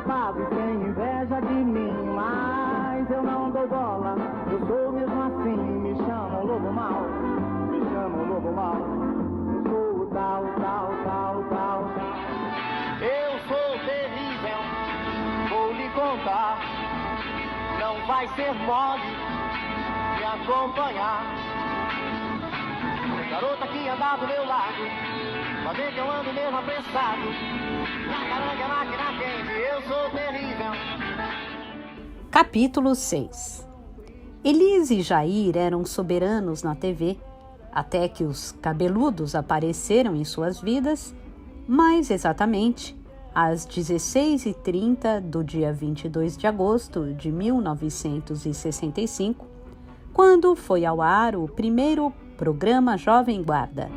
sabe, tem inveja de mim, mas eu não dou bola. Eu sou mesmo assim, me chamam lobo mau, me chamam lobo mau. Eu sou o tal. Eu sou terrível, vou lhe contar. Não vai ser mole me acompanhar. Garota que anda do meu lado, mas vê que eu ando mesmo apressado. Na caranga, máquina quente, eu sou terrível. Capítulo 6. Elise e Jair eram soberanos na TV, até que os cabeludos apareceram em suas vidas, mais exatamente às 16h30 do dia 22 de agosto de 1965, quando foi ao ar o primeiro programa Jovem Guarda.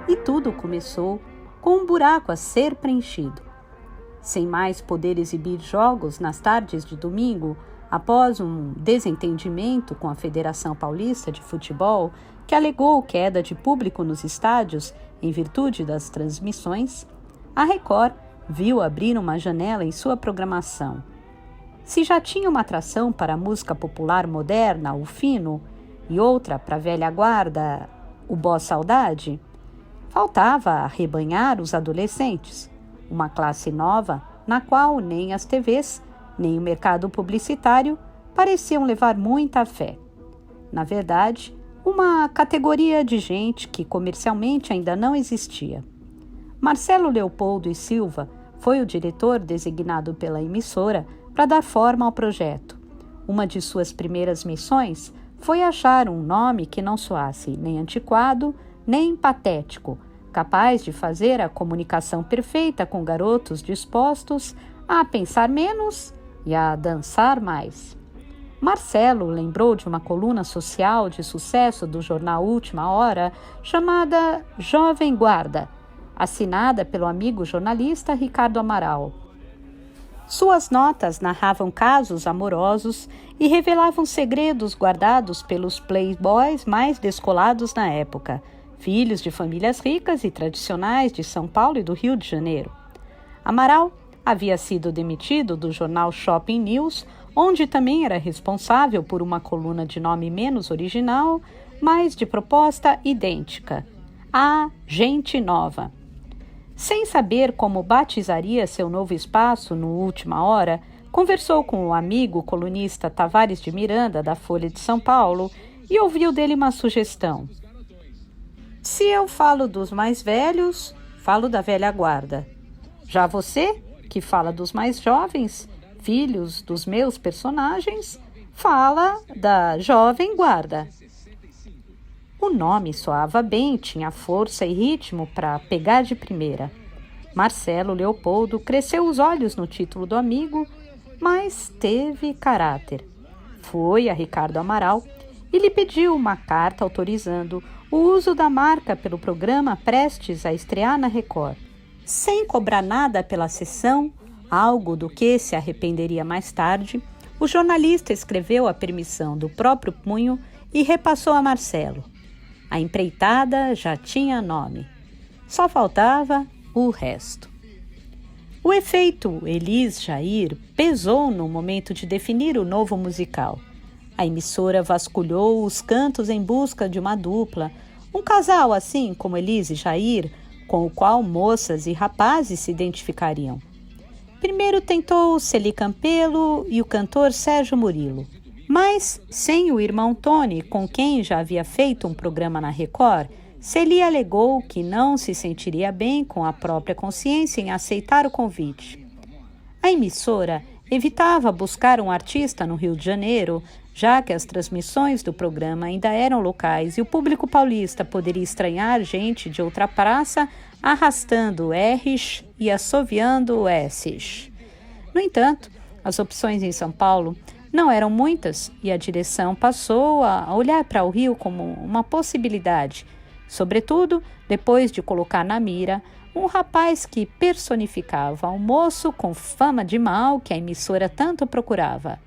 E tudo começou com um buraco a ser preenchido. Sem mais poder exibir jogos nas tardes de domingo, após um desentendimento com a Federação Paulista de Futebol, que alegou queda de público nos estádios em virtude das transmissões, a Record viu abrir uma janela em sua programação. Se já tinha uma atração para a música popular moderna, o fino, e outra para a velha guarda, o Bossa Saudade, faltava arrebanhar os adolescentes, uma classe nova na qual nem as TVs, nem o mercado publicitário pareciam levar muita fé. Na verdade, uma categoria de gente que comercialmente ainda não existia. Marcelo Leopoldo e Silva foi o diretor designado pela emissora para dar forma ao projeto. Uma de suas primeiras missões foi achar um nome que não soasse nem antiquado, nem patético, capaz de fazer a comunicação perfeita com garotos dispostos a pensar menos e a dançar mais. Marcelo lembrou de uma coluna social de sucesso do jornal Última Hora, chamada Jovem Guarda, assinada pelo amigo jornalista Ricardo Amaral. Suas notas narravam casos amorosos e revelavam segredos guardados pelos playboys mais descolados na época, filhos de famílias ricas e tradicionais de São Paulo e do Rio de Janeiro. Amaral havia sido demitido do jornal Shopping News, onde também era responsável por uma coluna de nome menos original, mas de proposta idêntica: A Gente Nova. Sem saber como batizaria seu novo espaço no Última Hora, conversou com o amigo colunista Tavares de Miranda, da Folha de São Paulo, e ouviu dele uma sugestão. Se eu falo dos mais velhos, falo da velha guarda. Já você, que fala dos mais jovens, filhos dos meus personagens, fala da jovem guarda. O nome soava bem, tinha força e ritmo para pegar de primeira. Marcelo Leopoldo cresceu os olhos no título do amigo, mas teve caráter. Foi a Ricardo Amaral e lhe pediu uma carta autorizando o uso da marca pelo programa prestes a estrear na Record. Sem cobrar nada pela sessão, algo do que se arrependeria mais tarde, o jornalista escreveu a permissão do próprio punho e repassou a Marcelo. A empreitada já tinha nome. Só faltava o resto. O efeito Elis Jair pesou no momento de definir o novo musical. A emissora vasculhou os cantos em busca de uma dupla, um casal assim como Elis e Jair, com o qual moças e rapazes se identificariam. Primeiro tentou Celi Campelo e o cantor Sérgio Murilo, mas sem o irmão Tony, com quem já havia feito um programa na Record, Celi alegou que não se sentiria bem com a própria consciência em aceitar o convite. A emissora evitava buscar um artista no Rio de Janeiro, já que as transmissões do programa ainda eram locais e o público paulista poderia estranhar gente de outra praça arrastando R's e assoviando S's. No entanto, as opções em São Paulo não eram muitas e a direção passou a olhar para o Rio como uma possibilidade, sobretudo depois de colocar na mira um rapaz que personificava um moço com fama de mal que a emissora tanto procurava,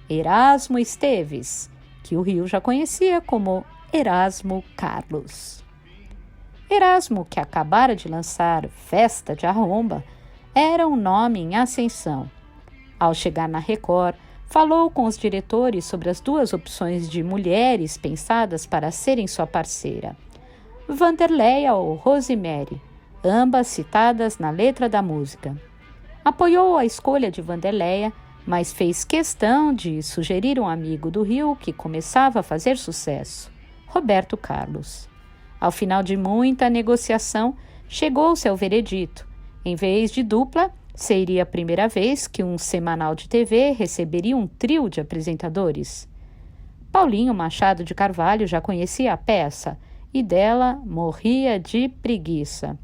Erasmo Esteves, que o Rio já conhecia como Erasmo Carlos. Erasmo, que acabara de lançar Festa de Arromba, era um nome em ascensão. Ao chegar na Record, falou com os diretores sobre as duas opções de mulheres pensadas para serem sua parceira, Vanderleia ou Rosemary, ambas citadas na letra da música. Apoiou a escolha de Vanderleia, mas fez questão de sugerir um amigo do Rio que começava a fazer sucesso, Roberto Carlos. Ao final de muita negociação, chegou-se ao veredito. Em vez de dupla, seria a primeira vez que um semanal de TV receberia um trio de apresentadores. Paulinho Machado de Carvalho já conhecia a peça e dela morria de preguiça.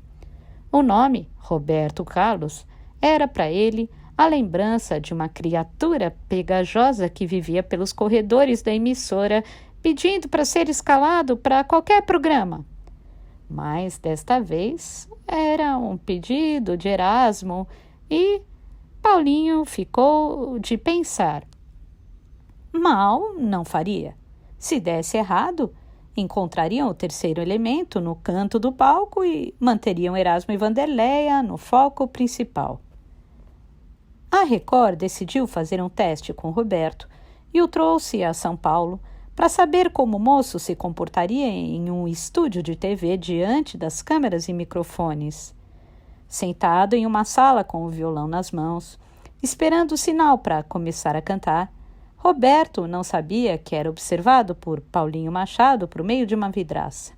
O nome, Roberto Carlos, era para ele a lembrança de uma criatura pegajosa que vivia pelos corredores da emissora pedindo para ser escalado para qualquer programa. Mas desta vez era um pedido de Erasmo e Paulinho ficou de pensar. Mal não faria. Se desse errado, encontrariam o terceiro elemento no canto do palco e manteriam Erasmo e Vanderleia no foco principal. A Record decidiu fazer um teste com Roberto e o trouxe a São Paulo para saber como o moço se comportaria em um estúdio de TV diante das câmeras e microfones. Sentado em uma sala com o violão nas mãos, esperando o sinal para começar a cantar, Roberto não sabia que era observado por Paulinho Machado por meio de uma vidraça.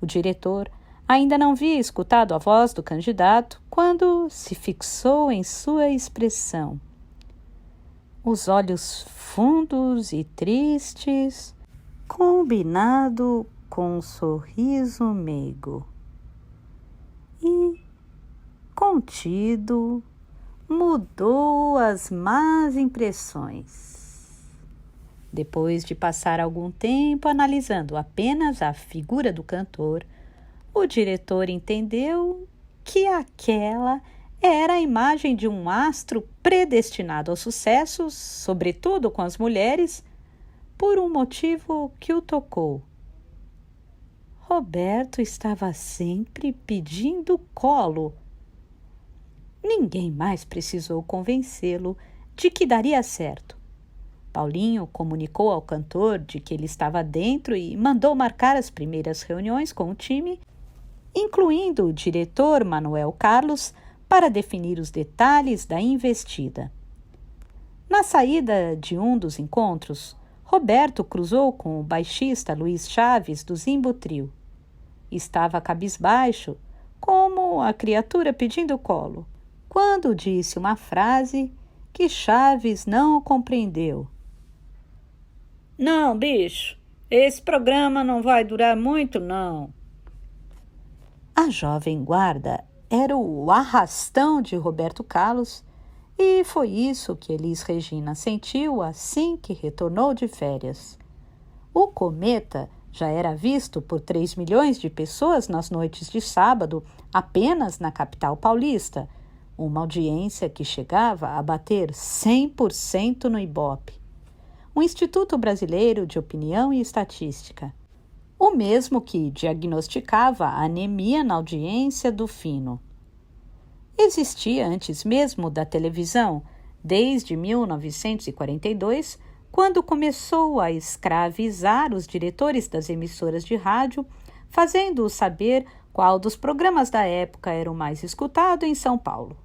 O diretor ainda não havia escutado a voz do candidato quando se fixou em sua expressão. Os olhos fundos e tristes, combinado com um sorriso meigo. E, contido, mudou as más impressões. Depois de passar algum tempo analisando apenas a figura do cantor, o diretor entendeu que aquela era a imagem de um astro predestinado ao sucesso, sobretudo com as mulheres, por um motivo que o tocou. Roberto estava sempre pedindo colo. Ninguém mais precisou convencê-lo de que daria certo. Paulinho comunicou ao cantor de que ele estava dentro e mandou marcar as primeiras reuniões com o time, incluindo o diretor Manuel Carlos, para definir os detalhes da investida. Na saída de um dos encontros, Roberto cruzou com o baixista Luiz Chaves, do Zimbo Trio. Estava cabisbaixo, como a criatura pedindo colo, quando disse uma frase que Chaves não compreendeu. Não, bicho, esse programa não vai durar muito, não. A jovem guarda era o arrastão de Roberto Carlos e foi isso que Elis Regina sentiu assim que retornou de férias. O cometa já era visto por 3 milhões de pessoas nas noites de sábado apenas na capital paulista, uma audiência que chegava a bater 100% no Ibope, o Instituto Brasileiro de Opinião e Estatística, o mesmo que diagnosticava a anemia na audiência do Fino. Existia antes mesmo da televisão, desde 1942, quando começou a escravizar os diretores das emissoras de rádio, fazendo-os saber qual dos programas da época era o mais escutado em São Paulo.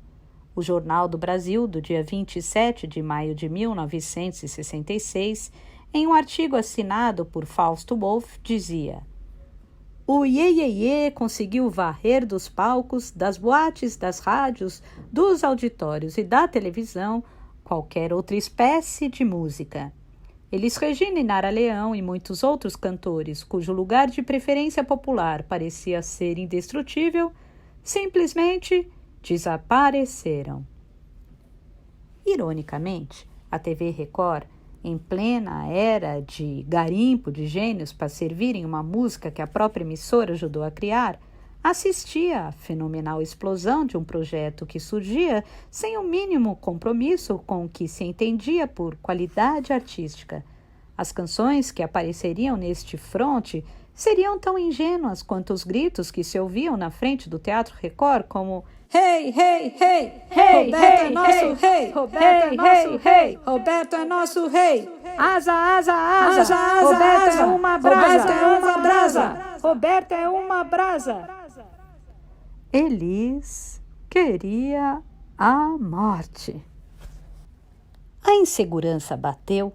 O Jornal do Brasil, do dia 27 de maio de 1966, em um artigo assinado por Fausto Wolff, dizia: o Iê Iê Iê conseguiu varrer dos palcos, das boates, das rádios, dos auditórios e da televisão qualquer outra espécie de música. Elis Regina e Nara Leão e muitos outros cantores, cujo lugar de preferência popular parecia ser indestrutível, simplesmente desapareceram. Ironicamente, a TV Record, em plena era de garimpo de gênios para servirem uma música que a própria emissora ajudou a criar, assistia à fenomenal explosão de um projeto que surgia sem o mínimo compromisso com o que se entendia por qualidade artística. As canções que apareceriam neste fronte seriam tão ingênuas quanto os gritos que se ouviam na frente do Teatro Record, como "Rei, rei, rei! Roberto é nosso rei! Roberto é nosso rei! Roberto é nosso rei! Asa, asa, asa! Roberto é uma brasa! Roberto é uma brasa! Roberto é uma brasa!" Elis queria a morte. A insegurança bateu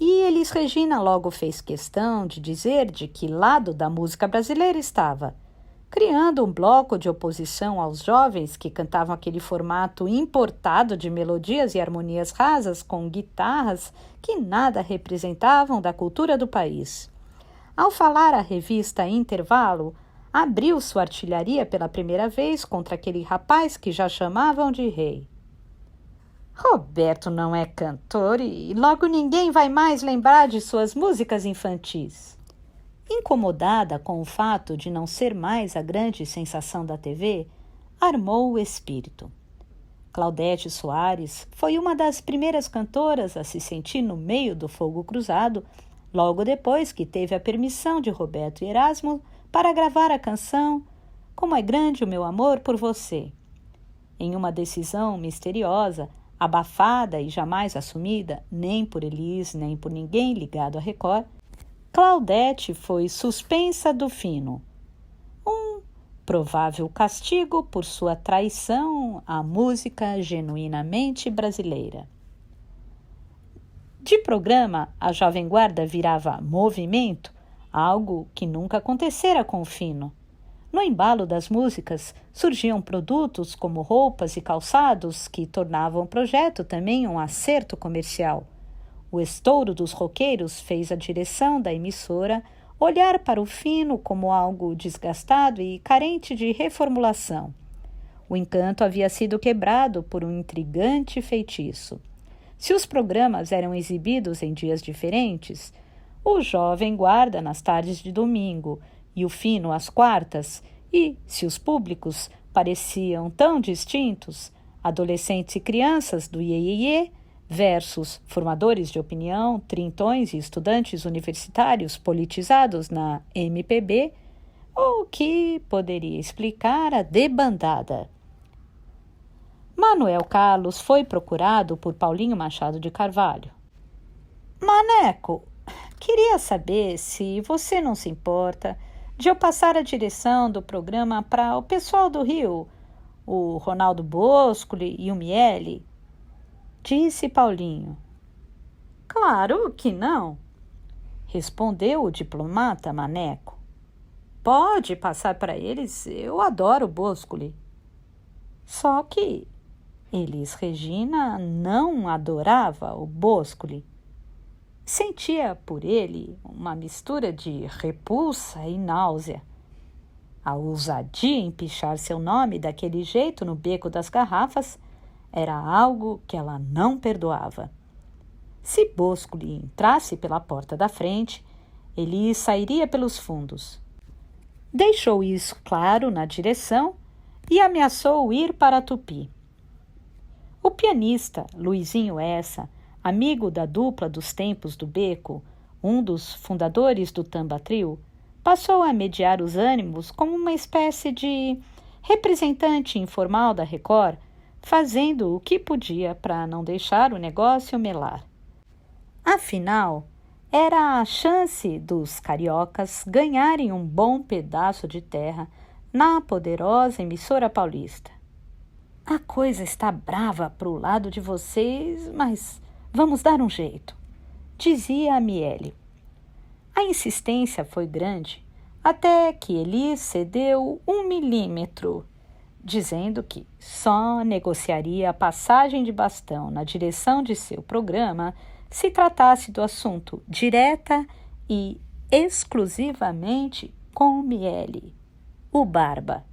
e Elis Regina logo fez questão de dizer de que lado da música brasileira estava, criando um bloco de oposição aos jovens que cantavam aquele formato importado de melodias e harmonias rasas com guitarras que nada representavam da cultura do país. Ao falar à revista Intervalo, abriu sua artilharia pela primeira vez contra aquele rapaz que já chamavam de rei. Roberto não é cantor e logo ninguém vai mais lembrar de suas músicas infantis. Incomodada com o fato de não ser mais a grande sensação da TV, armou o espírito. Claudete Soares foi uma das primeiras cantoras a se sentir no meio do fogo cruzado, logo depois que teve a permissão de Roberto e Erasmo para gravar a canção Como é Grande o Meu Amor por Você. Em uma decisão misteriosa, abafada e jamais assumida, nem por Elis, nem por ninguém ligado à Record, Claudete foi suspensa do fino. Um provável castigo por sua traição à música genuinamente brasileira. De programa, a Jovem Guarda virava movimento, algo que nunca acontecera com o fino. No embalo das músicas, surgiam produtos como roupas e calçados que tornavam o projeto também um acerto comercial. O estouro dos roqueiros fez a direção da emissora olhar para o fino como algo desgastado e carente de reformulação. O encanto havia sido quebrado por um intrigante feitiço. Se os programas eram exibidos em dias diferentes, o Jovem Guarda nas tardes de domingo e o fino às quartas, e, se os públicos pareciam tão distintos, adolescentes e crianças do iê versus formadores de opinião, trintões e estudantes universitários politizados na MPB, o que poderia explicar a debandada. Manuel Carlos foi procurado por Paulinho Machado de Carvalho. Maneco, queria saber se você não se importa de eu passar a direção do programa para o pessoal do Rio, o Ronaldo Boscoli e o Miele, disse Paulinho. Claro que não, respondeu o diplomata Maneco. Pode passar para eles, eu adoro o Boscoli. Só que Elis Regina não adorava o Boscoli. Sentia por ele uma mistura de repulsa e náusea. A ousadia em pichar seu nome daquele jeito no beco das garrafas era algo que ela não perdoava. Se Boscoli entrasse pela porta da frente, ele sairia pelos fundos. Deixou isso claro na direção e ameaçou ir para Tupi. O pianista Luizinho Essa, amigo da dupla dos tempos do beco, um dos fundadores do Tamba Trio, passou a mediar os ânimos como uma espécie de representante informal da Record, fazendo o que podia para não deixar o negócio melar. Afinal, era a chance dos cariocas ganharem um bom pedaço de terra na poderosa emissora paulista. A coisa está brava para o lado de vocês, mas vamos dar um jeito, dizia a Miele. A insistência foi grande, até que Elis cedeu 1 milímetro, dizendo que só negociaria a passagem de bastão na direção de seu programa se tratasse do assunto direta e exclusivamente com Miele, o Barba.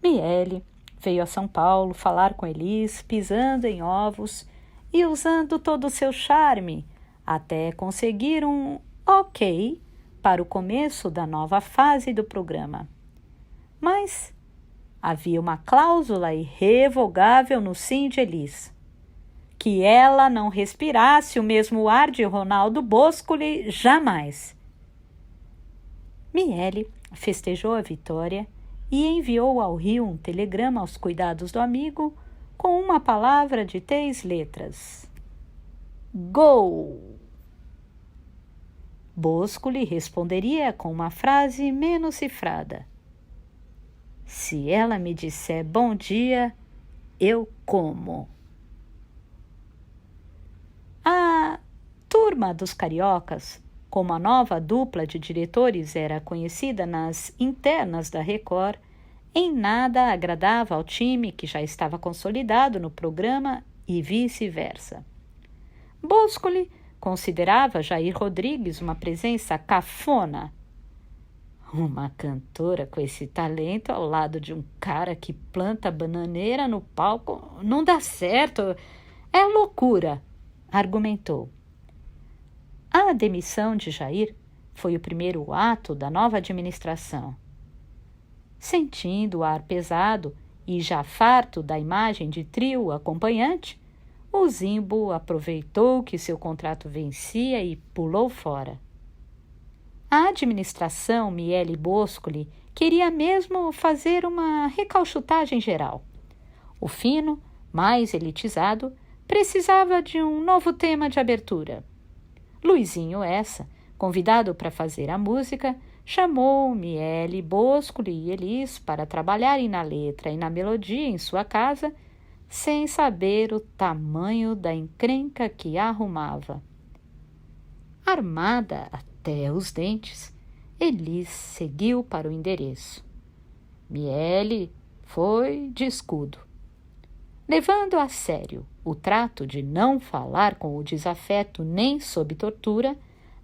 Miele veio a São Paulo falar com Elis, pisando em ovos e usando todo o seu charme, até conseguir um ok para o começo da nova fase do programa. Mas havia uma cláusula irrevogável no sim de Elis: que ela não respirasse o mesmo ar de Ronaldo Boscoli jamais. Miele festejou a vitória e enviou ao Rio um telegrama aos cuidados do amigo com uma palavra de 3 letras: Gol! Boscoli responderia com uma frase menos cifrada: se ela me disser bom dia, eu como. A turma dos cariocas, como a nova dupla de diretores era conhecida nas internas da Record, em nada agradava ao time que já estava consolidado no programa e vice-versa. Boscoli considerava Jair Rodrigues uma presença cafona. Uma cantora com esse talento ao lado de um cara que planta bananeira no palco não dá certo, é loucura, argumentou. A demissão de Jair foi o primeiro ato da nova administração. Sentindo o ar pesado e já farto da imagem de trio acompanhante, o Zimbo aproveitou que seu contrato vencia e pulou fora. A administração Miele Boscoli queria mesmo fazer uma recalchutagem geral. O fino, mais elitizado, precisava de um novo tema de abertura. Luizinho Essa, convidado para fazer a música, chamou Miele Boscoli e Elis para trabalharem na letra e na melodia em sua casa, sem saber o tamanho da encrenca que arrumava. Armada até os dentes, Elis seguiu para o endereço. Miele foi de escudo. Levando a sério o trato de não falar com o desafeto nem sob tortura,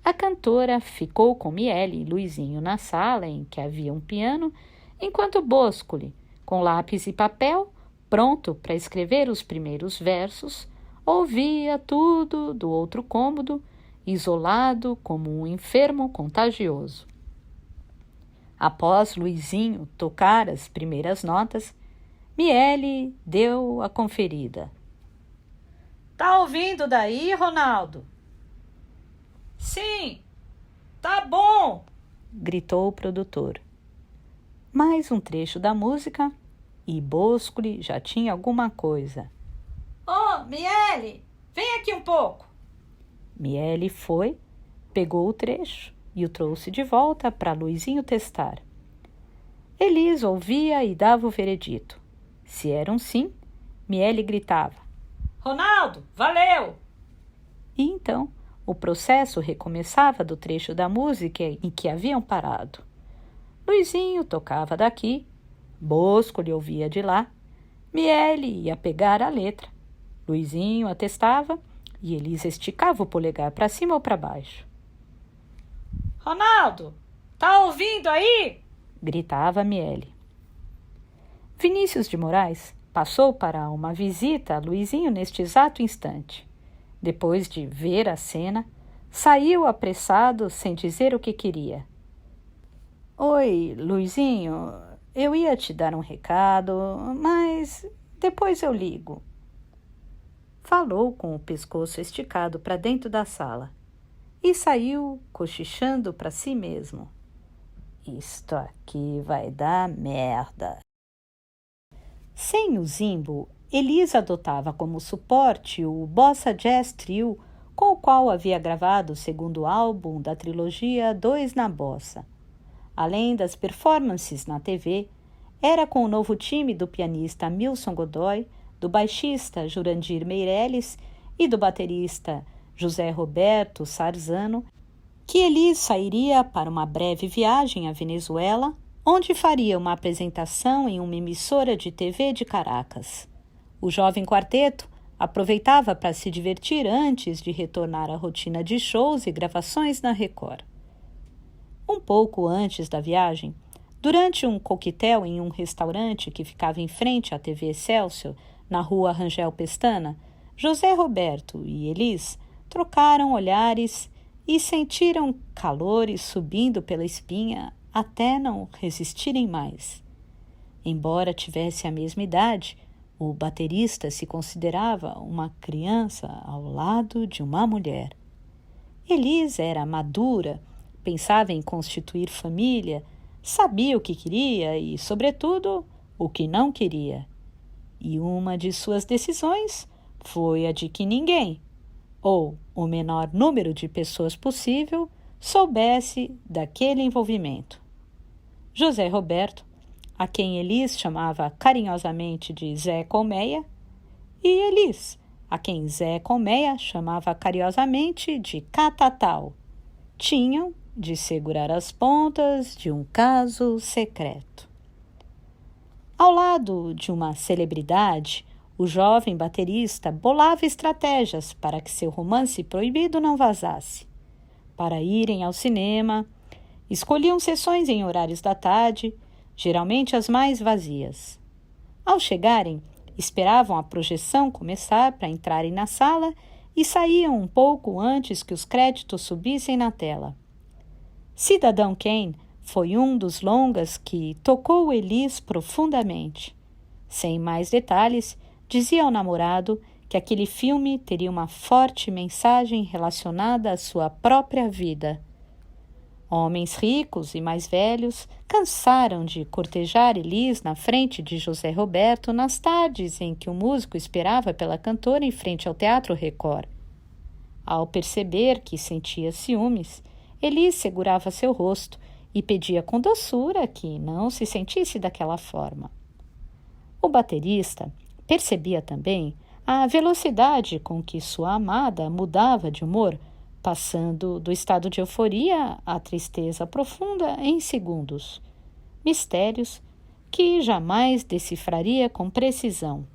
a cantora ficou com Miele e Luizinho na sala em que havia um piano, enquanto Boscoli, com lápis e papel, pronto para escrever os primeiros versos, ouvia tudo do outro cômodo, isolado como um enfermo contagioso. Após Luizinho tocar as primeiras notas, Miele deu a conferida. Tá ouvindo daí, Ronaldo? Sim, tá bom, gritou o produtor. Mais um trecho da música e Boscoli já tinha alguma coisa. Miele, vem aqui um pouco. Miele foi, pegou o trecho e o trouxe de volta para Luizinho testar. Elis ouvia e dava o veredito. Se era um sim, Miele gritava: Ronaldo, valeu! E então o processo recomeçava do trecho da música em que haviam parado. Luizinho tocava daqui, Boscoli ouvia de lá, Miele ia pegar a letra, Luizinho atestava e Elis esticava o polegar para cima ou para baixo. Ronaldo, tá ouvindo aí? Gritava Miele. Vinícius de Moraes passou para uma visita a Luizinho neste exato instante. Depois de ver a cena, saiu apressado sem dizer o que queria. Oi, Luizinho, eu ia te dar um recado, mas depois eu ligo. Falou com o pescoço esticado para dentro da sala e saiu cochichando para si mesmo. Isto aqui vai dar merda. Sem o Zimbo, Elis adotava como suporte o Bossa Jazz Trio, com o qual havia gravado o segundo álbum da trilogia Dois na Bossa. Além das performances na TV, era com o novo time do pianista Milson Godoy, do baixista Jurandir Meirelles e do baterista José Roberto Sarzano, que Elis sairia para uma breve viagem à Venezuela, onde faria uma apresentação em uma emissora de TV de Caracas. O jovem quarteto aproveitava para se divertir antes de retornar à rotina de shows e gravações na Record. Um pouco antes da viagem, durante um coquetel em um restaurante que ficava em frente à TV Excelsior, na rua Rangel Pestana, José Roberto e Elis trocaram olhares e sentiram calores subindo pela espinha até não resistirem mais. Embora tivesse a mesma idade, o baterista se considerava uma criança ao lado de uma mulher. Elis era madura, pensava em constituir família, sabia o que queria e, sobretudo, o que não queria. E uma de suas decisões foi a de que ninguém, ou o menor número de pessoas possível, soubesse daquele envolvimento. José Roberto, a quem Elis chamava carinhosamente de Zé Colmeia, e Elis, a quem Zé Colmeia chamava carinhosamente de Catatal, tinham de segurar as pontas de um caso secreto. Ao lado de uma celebridade, o jovem baterista bolava estratégias para que seu romance proibido não vazasse. Para irem ao cinema, escolhiam sessões em horários da tarde, geralmente as mais vazias. Ao chegarem, esperavam a projeção começar para entrarem na sala e saíam um pouco antes que os créditos subissem na tela. Cidadão Kane foi um dos longas que tocou Elis profundamente. Sem mais detalhes, dizia ao namorado que aquele filme teria uma forte mensagem relacionada à sua própria vida. Homens ricos e mais velhos cansaram de cortejar Elis na frente de José Roberto nas tardes em que o músico esperava pela cantora em frente ao Teatro Record. Ao perceber que sentia ciúmes, Elis segurava seu rosto e pedia com doçura que não se sentisse daquela forma. O baterista percebia também a velocidade com que sua amada mudava de humor, passando do estado de euforia à tristeza profunda em segundos. Mistérios que jamais decifraria com precisão.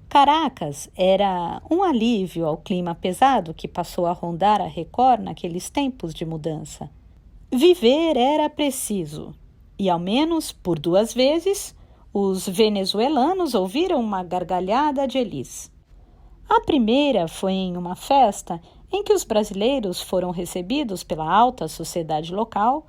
Caracas era um alívio ao clima pesado que passou a rondar a Record naqueles tempos de mudança. Viver era preciso, e ao menos por 2 vezes, os venezuelanos ouviram uma gargalhada de Elis. A primeira foi em uma festa em que os brasileiros foram recebidos pela alta sociedade local,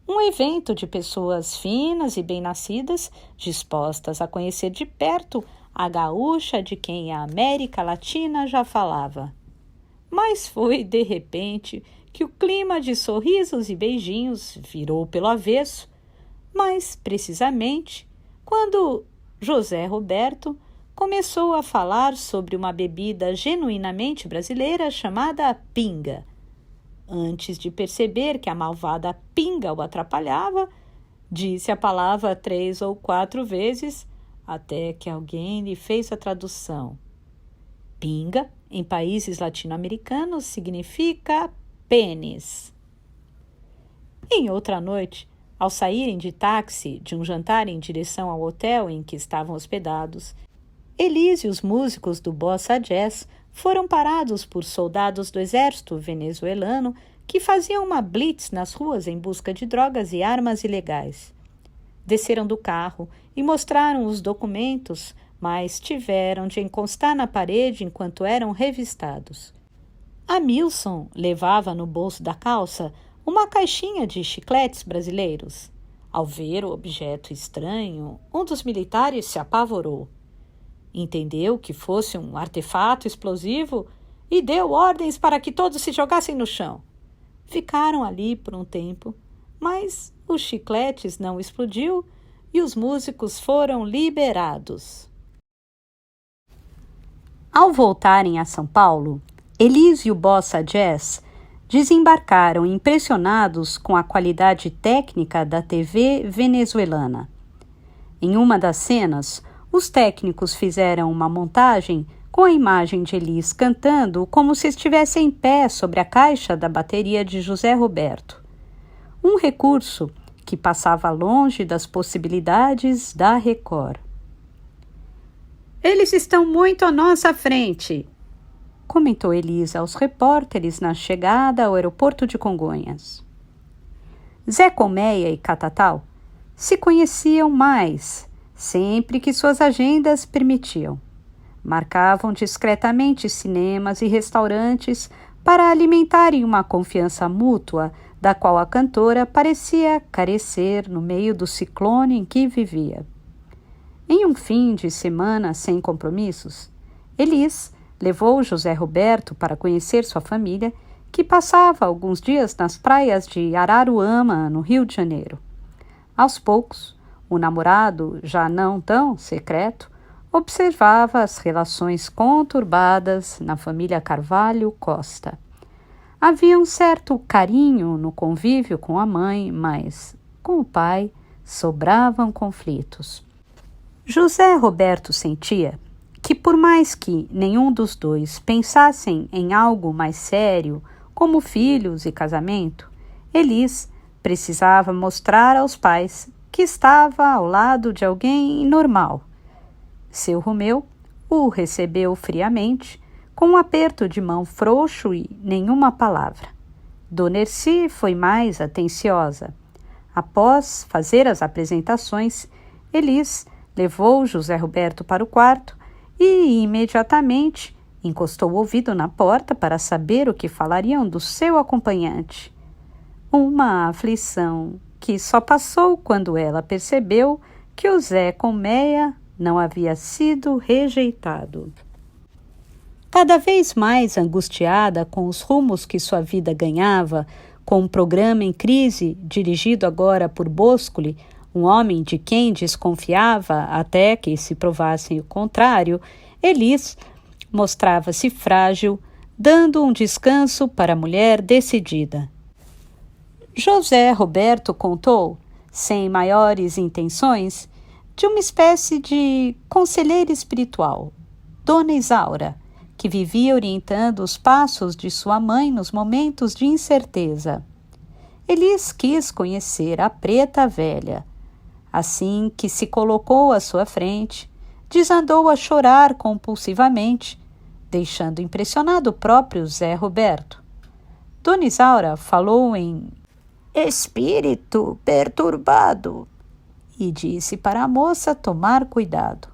um evento de pessoas finas e bem-nascidas, dispostas a conhecer de perto a gaúcha de quem a América Latina já falava. Mas foi, de repente, que o clima de sorrisos e beijinhos virou pelo avesso, mais precisamente quando José Roberto começou a falar sobre uma bebida genuinamente brasileira chamada pinga. Antes de perceber que a malvada pinga o atrapalhava, disse a palavra 3 ou 4 vezes, até que alguém lhe fez a tradução. Pinga, em países latino-americanos, significa pênis. Em outra noite, ao saírem de táxi de um jantar em direção ao hotel em que estavam hospedados, Elis e os músicos do Bossa Jazz foram parados por soldados do exército venezuelano que faziam uma blitz nas ruas em busca de drogas e armas ilegais. Desceram do carro e mostraram os documentos, mas tiveram de encostar na parede enquanto eram revistados. Amilson levava no bolso da calça uma caixinha de chicletes brasileiros. Ao ver o objeto estranho, um dos militares se apavorou. Entendeu que fosse um artefato explosivo e deu ordens para que todos se jogassem no chão. Ficaram ali por um tempo, mas os chicletes não explodiu e os músicos foram liberados. Ao voltarem a São Paulo, Elis e o Bossa Jazz desembarcaram impressionados com a qualidade técnica da TV venezuelana. Em uma das cenas, os técnicos fizeram uma montagem com a imagem de Elis cantando como se estivesse em pé sobre a caixa da bateria de José Roberto. Um recurso que passava longe das possibilidades da Record. Eles estão muito à nossa frente, comentou Elis aos repórteres na chegada ao aeroporto de Congonhas. Zé Colmeia e Catatal se conheciam mais, sempre que suas agendas permitiam. Marcavam discretamente cinemas e restaurantes para alimentarem uma confiança mútua da qual a cantora parecia carecer no meio do ciclone em que vivia. Em um fim de semana sem compromissos, Elis levou José Roberto para conhecer sua família, que passava alguns dias nas praias de Araruama, no Rio de Janeiro. Aos poucos, o namorado, já não tão secreto, observava as relações conturbadas na família Carvalho Costa. Havia um certo carinho no convívio com a mãe, mas, com o pai, sobravam conflitos. José Roberto sentia que, por mais que nenhum dos dois pensassem em algo mais sério, como filhos e casamento, Elis precisava mostrar aos pais que estava ao lado de alguém normal. Seu Romeu o recebeu friamente, com um aperto de mão frouxo e nenhuma palavra. Dona Erci foi mais atenciosa. Após fazer as apresentações, Elis levou José Roberto para o quarto e, imediatamente, encostou o ouvido na porta para saber o que falariam do seu acompanhante. Uma aflição que só passou quando ela percebeu que o Zé Colmeia não havia sido rejeitado. Cada vez mais angustiada com os rumos que sua vida ganhava, com um programa em crise dirigido agora por Boscoli, um homem de quem desconfiava até que se provassem o contrário, Elis mostrava-se frágil, dando um descanso para a mulher decidida. José Roberto contou, sem maiores intenções, de uma espécie de conselheira espiritual, Dona Isaura, que vivia orientando os passos de sua mãe nos momentos de incerteza. Elis quis conhecer a preta velha. Assim que se colocou à sua frente, desandou a chorar compulsivamente, deixando impressionado o próprio Zé Roberto. Dona Isaura falou em espírito perturbado e disse para a moça tomar cuidado.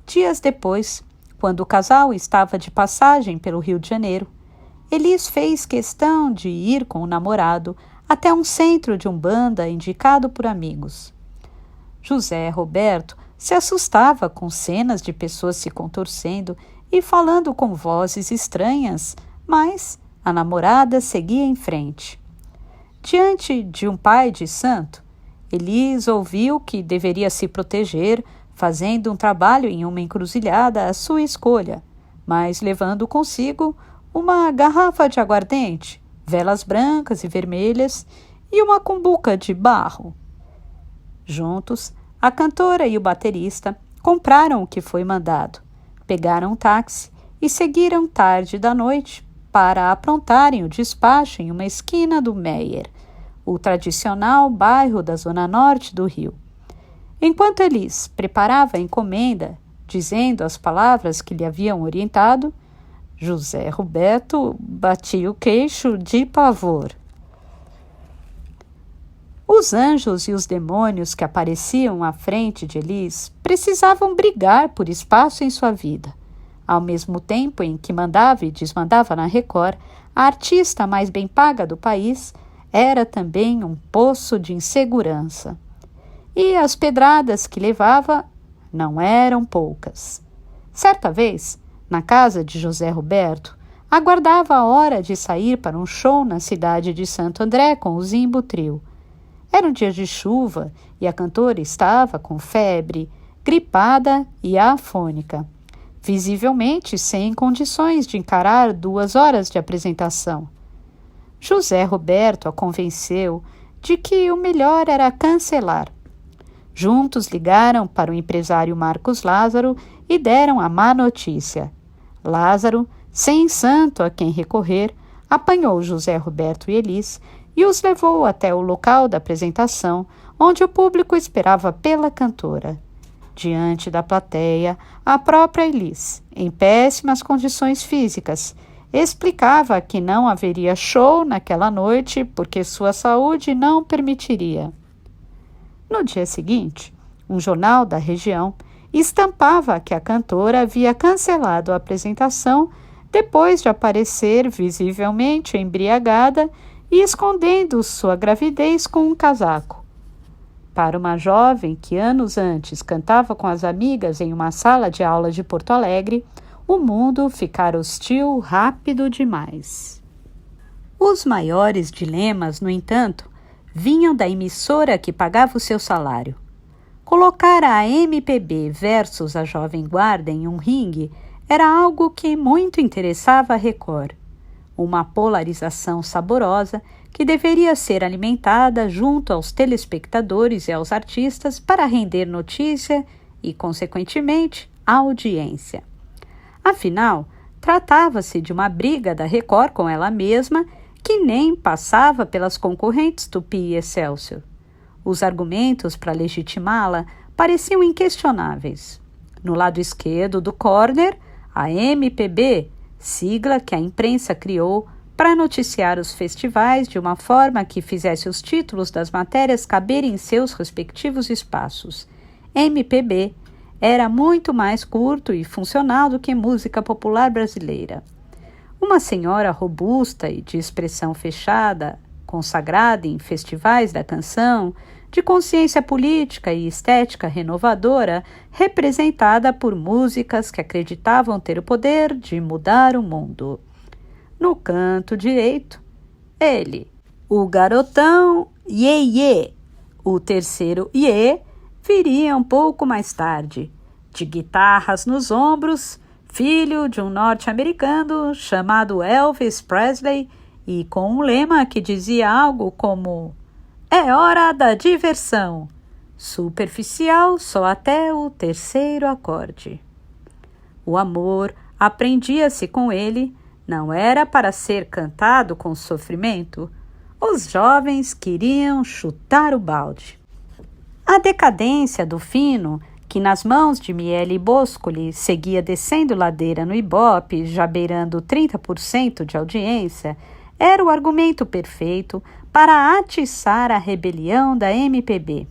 Dias depois, quando o casal estava de passagem pelo Rio de Janeiro, Elis fez questão de ir com o namorado até um centro de umbanda indicado por amigos. José Roberto se assustava com cenas de pessoas se contorcendo e falando com vozes estranhas, mas a namorada seguia em frente. Diante de um pai de santo, Elis ouviu que deveria se proteger, fazendo um trabalho em uma encruzilhada à sua escolha, mas levando consigo uma garrafa de aguardente, velas brancas e vermelhas e uma cumbuca de barro. Juntos, a cantora e o baterista compraram o que foi mandado, pegaram um táxi e seguiram tarde da noite para aprontarem o despacho em uma esquina do Meier, o tradicional bairro da zona norte do Rio. Enquanto Elis preparava a encomenda, dizendo as palavras que lhe haviam orientado, José Roberto batia o queixo de pavor. Os anjos e os demônios que apareciam à frente de Elis precisavam brigar por espaço em sua vida. Ao mesmo tempo em que mandava e desmandava na Record, a artista mais bem paga do país era também um poço de insegurança. E as pedradas que levava não eram poucas. Certa vez, na casa de José Roberto, aguardava a hora de sair para um show na cidade de Santo André com o Zimbo Trio. Era um dia de chuva e a cantora estava com febre, gripada e afônica, visivelmente sem condições de encarar 2 horas de apresentação. José Roberto a convenceu de que o melhor era cancelar. Juntos ligaram para o empresário Marcos Lázaro e deram a má notícia. Lázaro, sem santo a quem recorrer, apanhou José Roberto e Elis e os levou até o local da apresentação, onde o público esperava pela cantora. Diante da plateia, a própria Elis, em péssimas condições físicas, explicava que não haveria show naquela noite porque sua saúde não permitiria. No dia seguinte, um jornal da região estampava que a cantora havia cancelado a apresentação depois de aparecer visivelmente embriagada e escondendo sua gravidez com um casaco. Para uma jovem que anos antes cantava com as amigas em uma sala de aula de Porto Alegre, o mundo ficara hostil rápido demais. Os maiores dilemas, no entanto, vinham da emissora que pagava o seu salário. Colocar a MPB versus a Jovem Guarda em um ringue era algo que muito interessava a Record. Uma polarização saborosa que deveria ser alimentada junto aos telespectadores e aos artistas para render notícia e, consequentemente, audiência. Afinal, tratava-se de uma briga da Record com ela mesma que nem passava pelas concorrentes Tupi e Excelsior. Os argumentos para legitimá-la pareciam inquestionáveis. No lado esquerdo do corner, a MPB, sigla que a imprensa criou para noticiar os festivais de uma forma que fizesse os títulos das matérias caberem em seus respectivos espaços. MPB era muito mais curto e funcional do que música popular brasileira. Uma senhora robusta e de expressão fechada, consagrada em festivais da canção, de consciência política e estética renovadora, representada por músicas que acreditavam ter o poder de mudar o mundo. No canto direito, ele, o garotão Iê Iê. O terceiro Iê viria um pouco mais tarde, de guitarras nos ombros, filho de um norte-americano chamado Elvis Presley e com um lema que dizia algo como "É hora da diversão", superficial só até o terceiro acorde. O amor aprendia-se com ele, não era para ser cantado com sofrimento. Os jovens queriam chutar o balde. A decadência do fino, que nas mãos de Miele Boscoli seguia descendo ladeira no Ibope, já beirando 30% de audiência, era o argumento perfeito para atiçar a rebelião da MPB.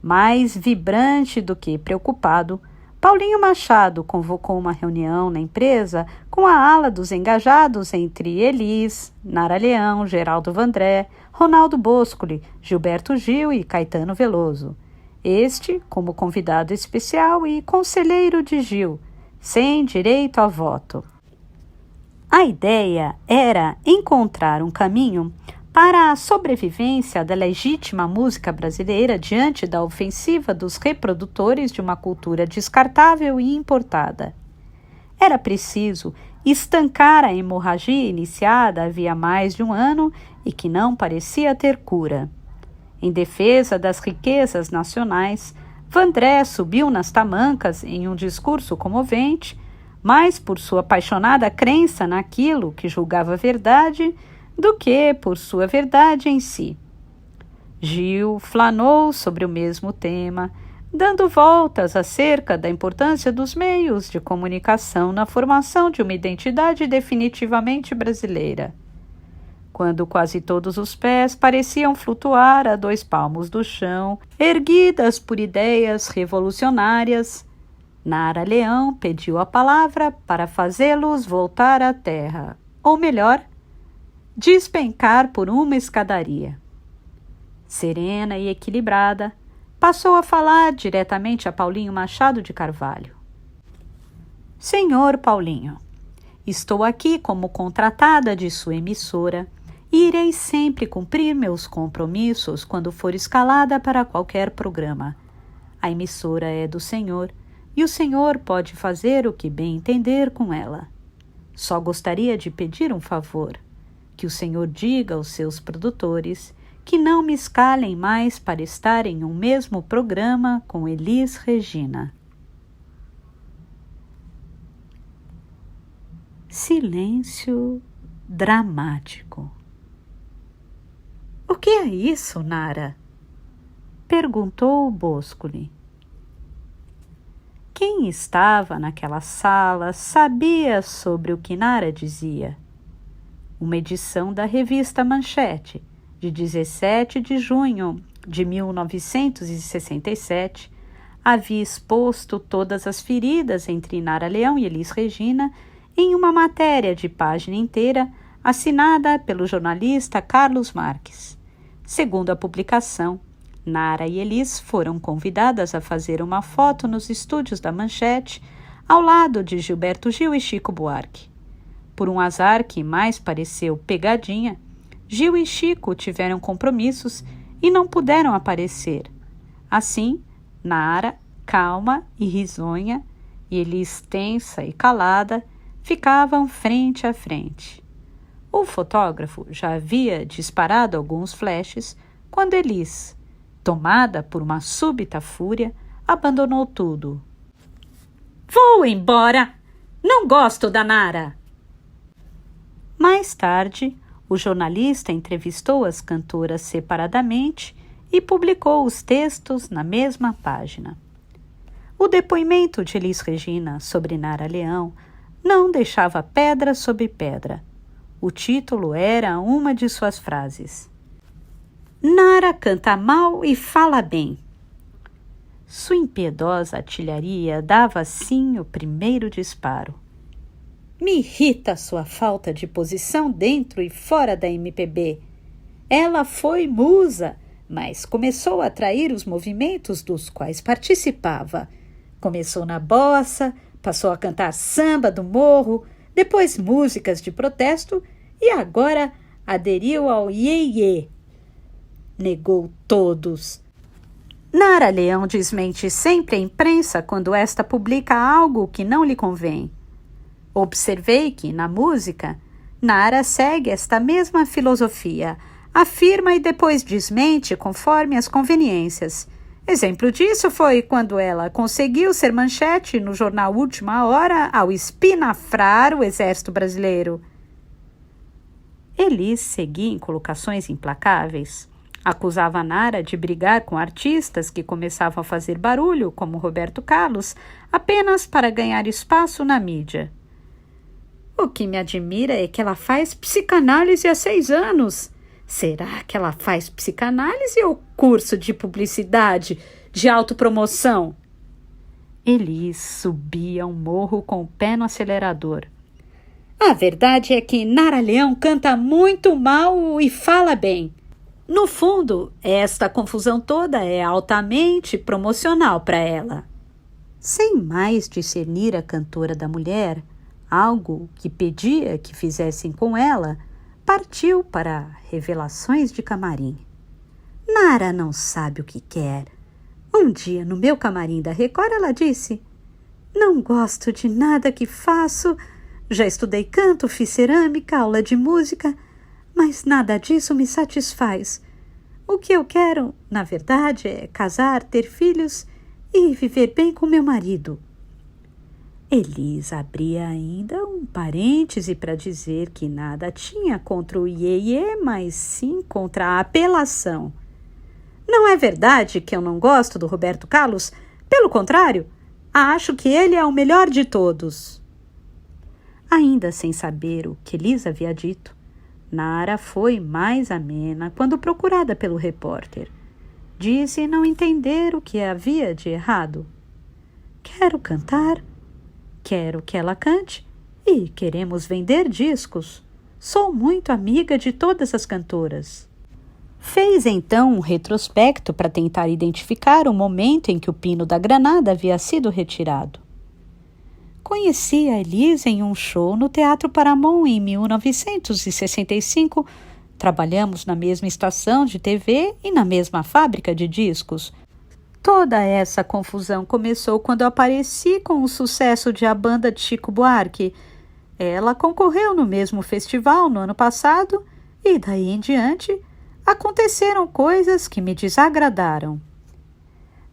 Mais vibrante do que preocupado, Paulinho Machado convocou uma reunião na empresa com a ala dos engajados entre Elis, Nara Leão, Geraldo Vandré, Ronaldo Boscoli, Gilberto Gil e Caetano Veloso. Este como convidado especial e conselheiro de Gil, sem direito a voto. A ideia era encontrar um caminho para a sobrevivência da legítima música brasileira diante da ofensiva dos reprodutores de uma cultura descartável e importada. Era preciso estancar a hemorragia iniciada havia mais de um ano e que não parecia ter cura. Em defesa das riquezas nacionais, Vandré subiu nas tamancas em um discurso comovente, mais por sua apaixonada crença naquilo que julgava verdade do que por sua verdade em si. Gil flanou sobre o mesmo tema, dando voltas acerca da importância dos meios de comunicação na formação de uma identidade definitivamente brasileira. Quando quase todos os pés pareciam flutuar a 2 palmos do chão, erguidas por ideias revolucionárias, Nara Leão pediu a palavra para fazê-los voltar à terra, ou melhor, despencar por uma escadaria. Serena e equilibrada, passou a falar diretamente a Paulinho Machado de Carvalho. Senhor Paulinho, estou aqui como contratada de sua emissora e irei sempre cumprir meus compromissos quando for escalada para qualquer programa. A emissora é do senhor e o senhor pode fazer o que bem entender com ela. Só gostaria de pedir um favor, que o senhor diga aos seus produtores que não me escalem mais para estar em um mesmo programa com Elis Regina. Silêncio dramático. O que é isso, Nara? Perguntou Boscoli. Quem estava naquela sala sabia sobre o que Nara dizia. Uma edição da revista Manchete, de 17 de junho de 1967, havia exposto todas as feridas entre Nara Leão e Elis Regina em uma matéria de página inteira assinada pelo jornalista Carlos Marques. Segundo a publicação, Nara e Elis foram convidadas a fazer uma foto nos estúdios da Manchete, ao lado de Gilberto Gil e Chico Buarque. Por um azar que mais pareceu pegadinha, Gil e Chico tiveram compromissos e não puderam aparecer. Assim, Nara, calma e risonha, e Elis tensa e calada, ficavam frente a frente. O fotógrafo já havia disparado alguns flashes quando Elis, tomada por uma súbita fúria, abandonou tudo. "Vou embora! Não gosto da Nara!" Mais tarde, o jornalista entrevistou as cantoras separadamente e publicou os textos na mesma página. O depoimento de Elis Regina sobre Nara Leão não deixava pedra sobre pedra. O título era uma de suas frases. "Nara canta mal e fala bem." Sua impiedosa artilharia dava assim o primeiro disparo. "Me irrita sua falta de posição dentro e fora da MPB. Ela foi musa, mas começou a atrair os movimentos dos quais participava. Começou na bossa, passou a cantar samba do morro, depois músicas de protesto e agora aderiu ao iê-iê. Negou todos. Nara Leão desmente sempre a imprensa quando esta publica algo que não lhe convém. Observei que, na música, Nara segue esta mesma filosofia, afirma e depois desmente conforme as conveniências. Exemplo disso foi quando ela conseguiu ser manchete no jornal Última Hora ao espinafrar o Exército Brasileiro. Elis seguia em colocações implacáveis. Acusava Nara de brigar com artistas que começavam a fazer barulho, como Roberto Carlos, apenas para ganhar espaço na mídia. "O que me admira é que ela faz psicanálise há 6 anos. Será que ela faz psicanálise ou curso de publicidade, de autopromoção?" Elis subia um morro com o pé no acelerador. "A verdade é que Nara Leão canta muito mal e fala bem. No fundo, esta confusão toda é altamente promocional para ela." Sem mais discernir a cantora da mulher, algo que pedia que fizessem com ela, partiu para revelações de camarim. "Nara não sabe o que quer. Um dia, no meu camarim da Record, ela disse: 'Não gosto de nada que faço. Já estudei canto, fiz cerâmica, aula de música, mas nada disso me satisfaz. O que eu quero, na verdade, é casar, ter filhos e viver bem com meu marido.'" Elis abria ainda um parêntese para dizer que nada tinha contra o iê-iê, mas sim contra a apelação. "Não é verdade que eu não gosto do Roberto Carlos? Pelo contrário, acho que ele é o melhor de todos." Ainda sem saber o que Elis havia dito, Nara foi mais amena quando procurada pelo repórter. Disse não entender o que havia de errado. "Quero cantar. Quero que ela cante e queremos vender discos. Sou muito amiga de todas as cantoras." Fez então um retrospecto para tentar identificar o momento em que o pino da granada havia sido retirado. "Conheci a Elis em um show no Teatro Paramount em 1965. Trabalhamos na mesma estação de TV e na mesma fábrica de discos. Toda essa confusão começou quando apareci com o sucesso de A Banda de Chico Buarque. Ela concorreu no mesmo festival no ano passado e daí em diante aconteceram coisas que me desagradaram."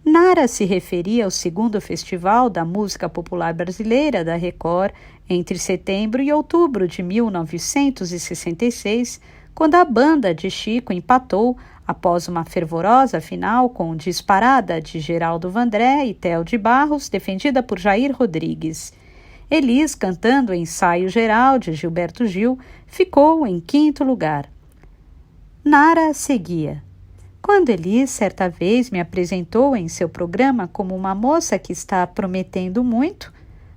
Nara se referia ao 2º Festival da Música Popular Brasileira da Record entre setembro e outubro de 1966, quando a banda de Chico empatou após uma fervorosa final com Disparada de Geraldo Vandré e Theo de Barros, defendida por Jair Rodrigues. Elis, cantando o Ensaio Geral de Gilberto Gil, ficou em 5º lugar. Nara seguia. "Quando Elis certa vez me apresentou em seu programa como uma moça que está prometendo muito,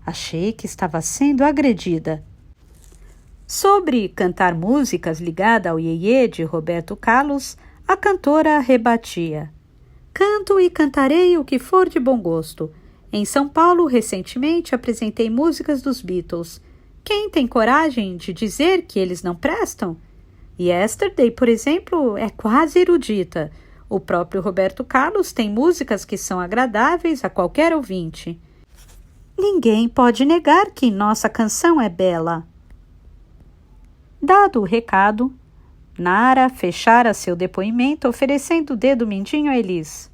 achei que estava sendo agredida. Sobre cantar músicas ligadas ao iê-iê de Roberto Carlos, a cantora rebatia: canto e cantarei o que for de bom gosto. Em São Paulo, recentemente, apresentei músicas dos Beatles. Quem tem coragem de dizer que eles não prestam? Yesterday, por exemplo, é quase erudita. O próprio Roberto Carlos tem músicas que são agradáveis a qualquer ouvinte. Ninguém pode negar que nossa canção é bela. Dado o recado, Nara fechara seu depoimento oferecendo o dedo mindinho a Elis.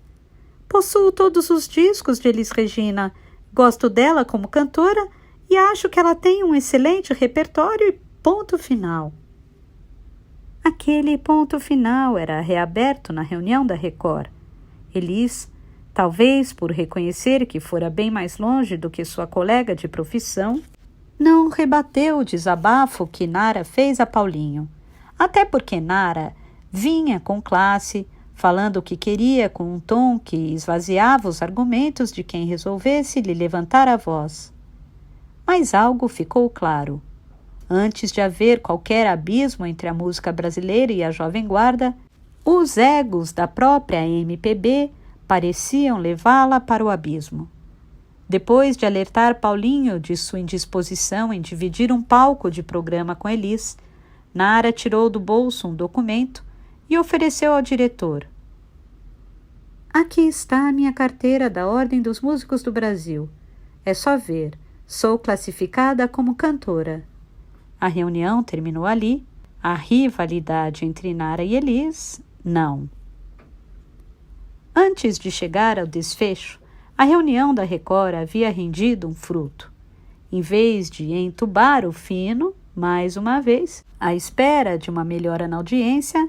Possuo todos os discos de Elis Regina. Gosto dela como cantora e acho que ela tem um excelente repertório e ponto final. Aquele ponto final era reaberto na reunião da Record. Elis, talvez por reconhecer que fora bem mais longe do que sua colega de profissão, não rebateu o desabafo que Nara fez a Paulinho. Até porque Nara vinha com classe, falando o que queria com um tom que esvaziava os argumentos de quem resolvesse lhe levantar a voz. Mas algo ficou claro. Antes de haver qualquer abismo entre a música brasileira e a Jovem Guarda, os egos da própria MPB pareciam levá-la para o abismo. Depois de alertar Paulinho de sua indisposição em dividir um palco de programa com Elis, Nara tirou do bolso um documento e ofereceu ao diretor. Aqui está a minha carteira da Ordem dos Músicos do Brasil. É só ver, sou classificada como cantora. A reunião terminou ali. A rivalidade entre Nara e Elis, não. Antes de chegar ao desfecho, a reunião da Record havia rendido um fruto. Em vez de entubar o fino, mais uma vez, à espera de uma melhora na audiência,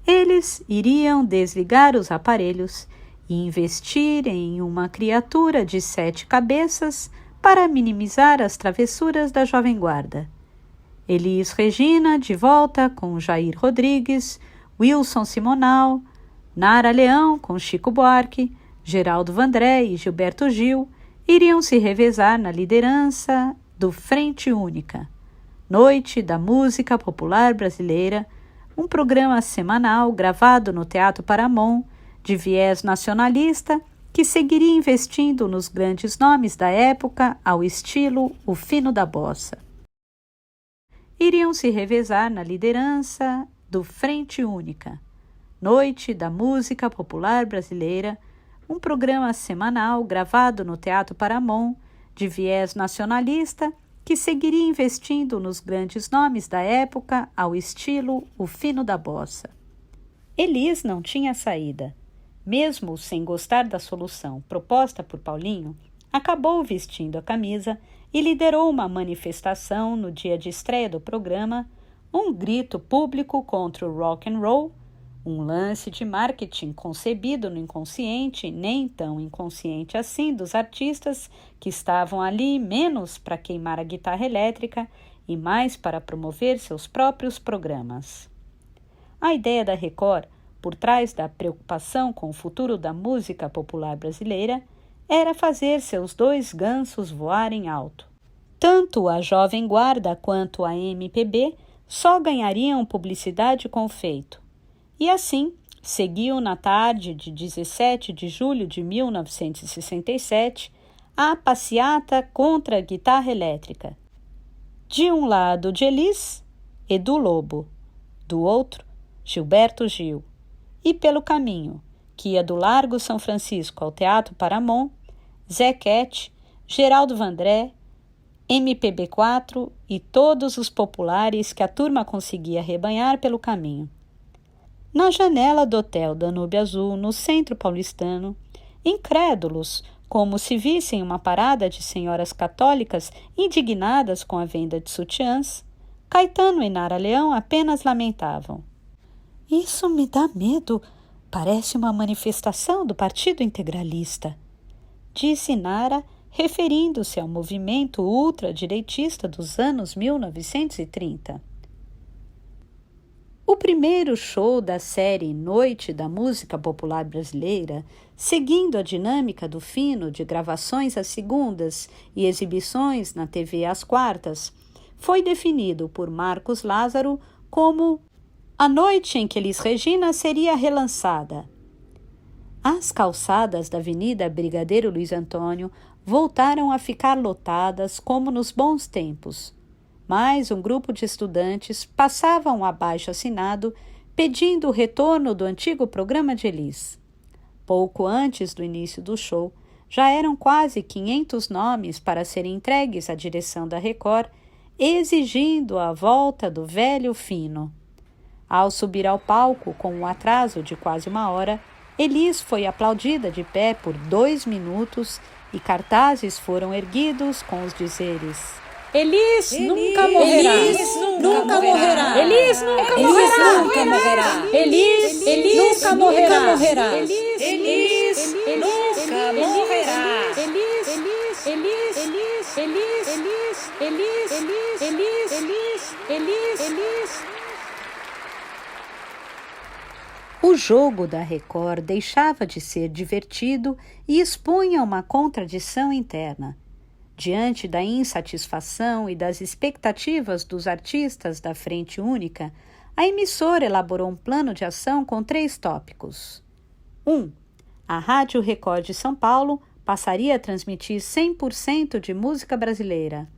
eles iriam desligar os aparelhos e investir em uma criatura de 7 cabeças para minimizar as travessuras da Jovem Guarda. Elis Regina de volta com Jair Rodrigues, Wilson Simonal, Nara Leão com Chico Buarque, Geraldo Vandré e Gilberto Gil iriam se revezar na liderança do Frente Única, Noite da Música Popular Brasileira, um programa semanal gravado no Teatro Paramount, de viés nacionalista, que seguiria investindo nos grandes nomes da época ao estilo O Fino da Bossa. Iriam se revezar na liderança do Frente Única, Noite da Música Popular Brasileira, um programa semanal gravado no Teatro Paramount, de viés nacionalista, que seguiria investindo nos grandes nomes da época ao estilo O Fino da Bossa. Elis não tinha saída. Mesmo sem gostar da solução proposta por Paulinho, acabou vestindo a camisa e liderou uma manifestação no dia de estreia do programa, um grito público contra o rock and roll, um lance de marketing concebido no inconsciente, nem tão inconsciente assim, dos artistas que estavam ali menos para queimar a guitarra elétrica e mais para promover seus próprios programas. A ideia da Record, por trás da preocupação com o futuro da música popular brasileira, era fazer seus 2 gansos voarem alto. Tanto a Jovem Guarda quanto a MPB só ganhariam publicidade com o feito. E assim, seguiu na tarde de 17 de julho de 1967 a passeata contra a guitarra elétrica. De um lado de Elis, Edu Lobo, do outro, Gilberto Gil, e pelo caminho, que ia do Largo São Francisco ao Teatro Paramount, Zé Quete, Geraldo Vandré, MPB4 e todos os populares que a turma conseguia arrebanhar pelo caminho. Na janela do Hotel Danúbio Azul, no centro paulistano, incrédulos, como se vissem uma parada de senhoras católicas indignadas com a venda de sutiãs, Caetano e Nara Leão apenas lamentavam. Isso me dá medo, parece uma manifestação do Partido Integralista, disse Nara, referindo-se ao movimento ultradireitista dos anos 1930. O primeiro show da série Noite da Música Popular Brasileira, seguindo a dinâmica do fino de gravações às segundas e exibições na TV às quartas, foi definido por Marcos Lázaro como a noite em que Elis Regina seria relançada. As calçadas da Avenida Brigadeiro Luiz Antônio voltaram a ficar lotadas como nos bons tempos, mas um grupo de estudantes passava um abaixo-assinado pedindo o retorno do antigo programa de Elis. Pouco antes do início do show, já eram quase 500 nomes para serem entregues à direção da Record, exigindo a volta do velho fino. Ao subir ao palco com um atraso de quase 1 hora, Elis foi aplaudida de pé por 2 minutos e cartazes foram erguidos com os dizeres: Elis nunca morrerá. Elis nunca morrerá. Elis nunca morrerá. Elis nunca morrerá. Elis nunca morrerá. O jogo da Record deixava de ser divertido e expunha uma contradição interna. Diante da insatisfação e das expectativas dos artistas da Frente Única, a emissora elaborou um plano de ação com 3 tópicos. 1. A Rádio Record de São Paulo passaria a transmitir 100% de música brasileira.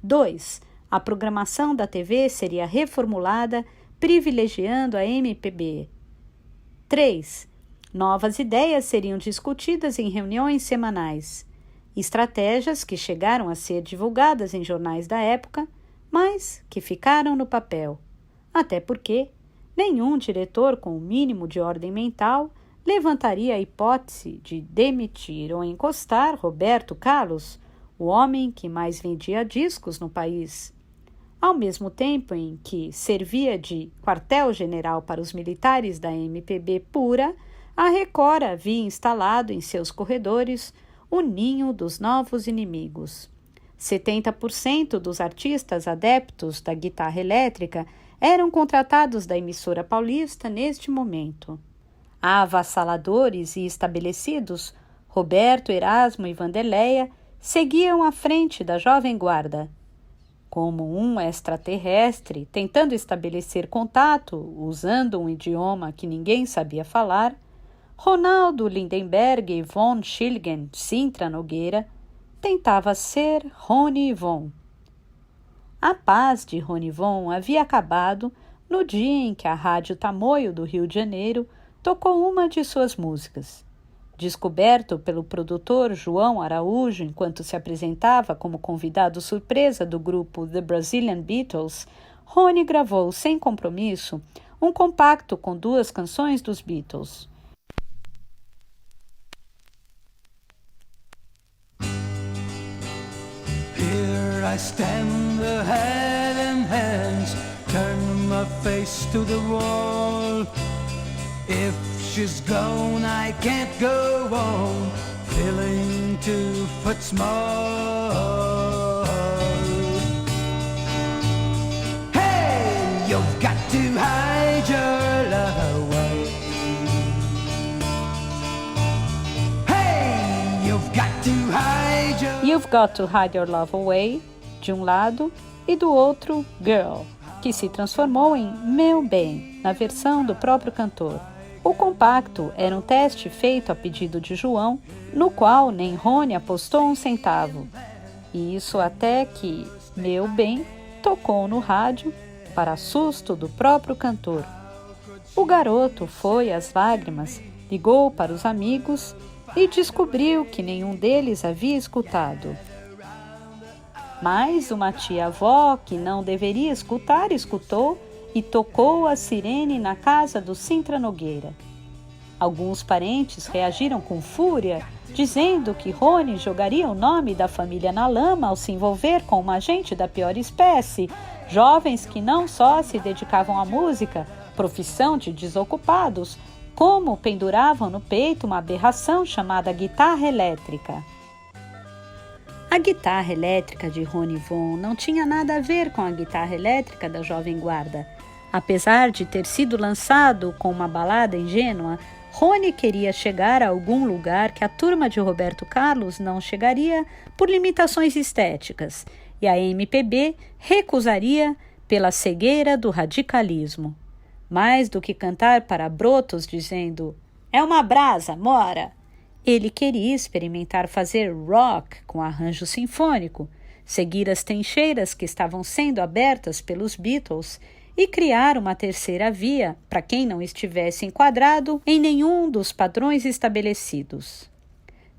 2. A programação da TV seria reformulada, privilegiando a MPB. 3. Novas ideias seriam discutidas em reuniões semanais. Estratégias que chegaram a ser divulgadas em jornais da época, mas que ficaram no papel. Até porque nenhum diretor com o mínimo de ordem mental levantaria a hipótese de demitir ou encostar Roberto Carlos, o homem que mais vendia discos no país. Ao mesmo tempo em que servia de quartel-general para os militares da MPB pura, a Record havia instalado em seus corredores o ninho dos novos inimigos. 70% dos artistas adeptos da guitarra elétrica eram contratados da emissora paulista neste momento. Avassaladores e estabelecidos, Roberto, Erasmo e Vanderleia seguiam à frente da jovem guarda. Como um extraterrestre, tentando estabelecer contato, usando um idioma que ninguém sabia falar, Ronaldo Lindenberg e von Schilgen Sintra Nogueira tentava ser Rony Von. A paz de Rony Von havia acabado no dia em que a Rádio Tamoio do Rio de Janeiro tocou uma de suas músicas. Descoberto pelo produtor João Araújo enquanto se apresentava como convidado surpresa do grupo The Brazilian Beatles, Rony gravou, sem compromisso, um compacto com 2 canções dos Beatles. Here I stand, the head in hands, turn my face to the wall. If she's gone, I can't go on, feeling 2 foot small. Hey, you've got to hide your love away. Hey, you've got to hide your... You've Got to Hide Your Love Away, de um lado, e do outro, Girl, que se transformou em Meu Bem, na versão do próprio cantor. O compacto era um teste feito a pedido de João, no qual nem Rony apostou 1 centavo. E isso até que Meu Bem tocou no rádio, para susto do próprio cantor. O garoto foi às lágrimas, ligou para os amigos e descobriu que nenhum deles havia escutado. Mas uma tia-avó que não deveria escutar, escutou e tocou a sirene na casa do Sintra Nogueira. Alguns parentes reagiram com fúria, dizendo que Rony jogaria o nome da família na lama ao se envolver com uma gente da pior espécie, jovens que não só se dedicavam à música, profissão de desocupados, como penduravam no peito uma aberração chamada guitarra elétrica. A guitarra elétrica de Rony Von não tinha nada a ver com a guitarra elétrica da Jovem Guarda. Apesar de ter sido lançado com uma balada ingênua, Rony queria chegar a algum lugar que a turma de Roberto Carlos não chegaria por limitações estéticas, e a MPB recusaria pela cegueira do radicalismo. Mais do que cantar para brotos dizendo "é uma brasa, mora!", ele queria experimentar fazer rock com arranjo sinfônico, seguir as trincheiras que estavam sendo abertas pelos Beatles e criar uma terceira via para quem não estivesse enquadrado em nenhum dos padrões estabelecidos.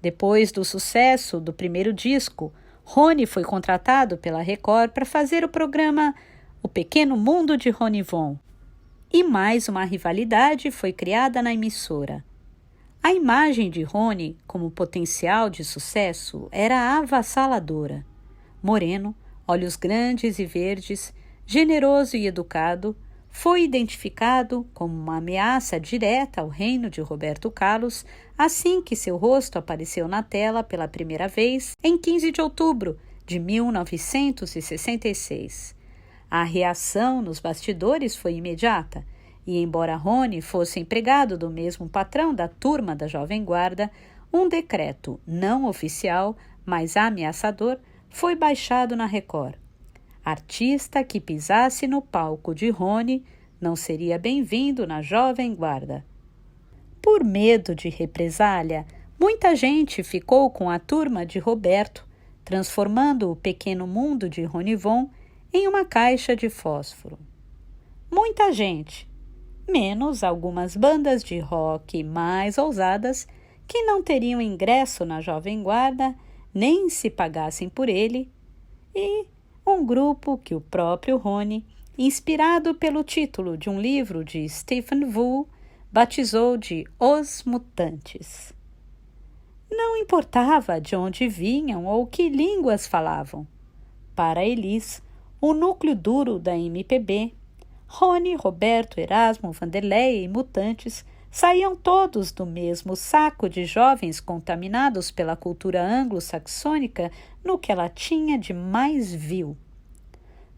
Depois do sucesso do primeiro disco, Rony foi contratado pela Record para fazer o programa O Pequeno Mundo de Rony Von. E mais uma rivalidade foi criada na emissora. A imagem de Rony como potencial de sucesso era avassaladora. Moreno, olhos grandes e verdes, generoso e educado, foi identificado como uma ameaça direta ao reino de Roberto Carlos assim que seu rosto apareceu na tela pela primeira vez em 15 de outubro de 1966. A reação nos bastidores foi imediata e, embora Rony fosse empregado do mesmo patrão da turma da Jovem Guarda, um decreto não oficial, mas ameaçador, foi baixado na Record. Artista que pisasse no palco de Rony não seria bem-vindo na Jovem Guarda. Por medo de represália, muita gente ficou com a turma de Roberto, transformando o Pequeno Mundo de Rony Von em uma caixa de fósforo. Muita gente, menos algumas bandas de rock mais ousadas que não teriam ingresso na Jovem Guarda nem se pagassem por ele, e um grupo que o próprio Rony, inspirado pelo título de um livro de Stephen Wu, batizou de Os Mutantes. Não importava de onde vinham ou que línguas falavam. Para Elis, o núcleo duro da MPB, Rony, Roberto, Erasmo, Vanderlei e Mutantes saíam todos do mesmo saco de jovens contaminados pela cultura anglo-saxônica no que ela tinha de mais vil.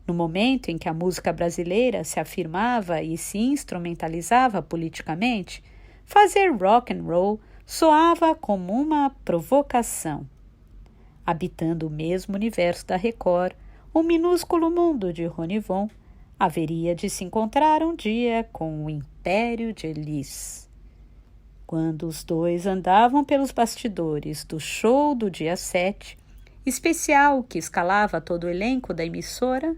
No momento em que a música brasileira se afirmava e se instrumentalizava politicamente, fazer rock and roll soava como uma provocação. Habitando o mesmo universo da Record, o minúsculo mundo de Rony Von haveria de se encontrar um dia com o império de Elis. Quando os dois andavam pelos bastidores do show do dia 7, especial que escalava todo o elenco da emissora,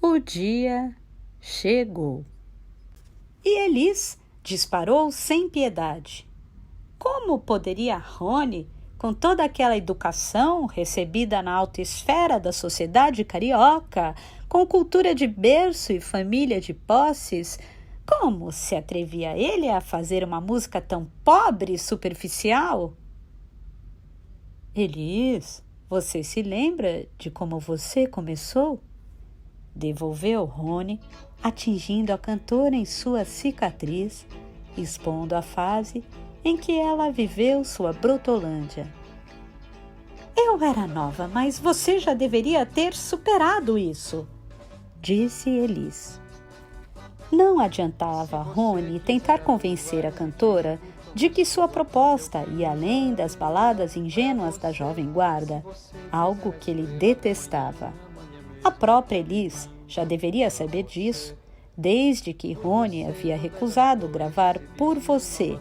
o dia chegou. E Elis disparou sem piedade. Como poderia Rony, com toda aquela educação recebida na alta esfera da sociedade carioca, com cultura de berço e família de posses, como se atrevia ele a fazer uma música tão pobre e superficial? Elis, você se lembra de como você começou? Devolveu Rony, atingindo a cantora em sua cicatriz, expondo a fase em que ela viveu sua brotolândia. Eu era nova, mas você já deveria ter superado isso, disse Elis. Não adiantava Rony tentar convencer a cantora de que sua proposta ia além das baladas ingênuas da Jovem Guarda, algo que ele detestava. A própria Elis já deveria saber disso, desde que Rony havia recusado gravar Por Você,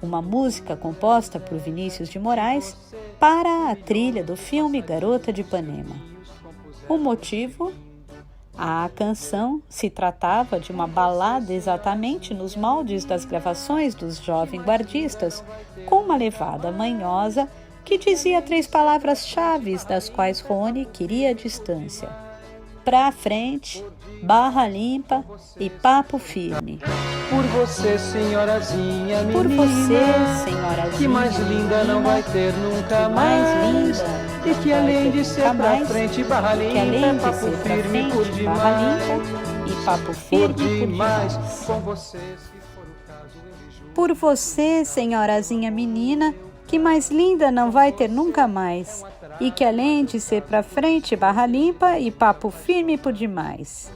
uma música composta por Vinícius de Moraes para a trilha do filme Garota de Ipanema. O motivo? A canção se tratava de uma balada exatamente nos moldes das gravações dos jovens guardistas, com uma levada manhosa que dizia 3 palavras-chave das quais Rony queria distância: pra frente, barra limpa e papo firme. Por você, senhorazinha menina, Por você, senhorazinha que mais linda não vai ter nunca mais. E que além de ser pra frente, barra limpa, papo firme por demais. E papo firme por demais. Com você, se for o caso, ele jura. Por você, senhorazinha menina, que mais linda não vai ter nunca mais. E que além de ser pra frente, barra limpa e papo firme por demais.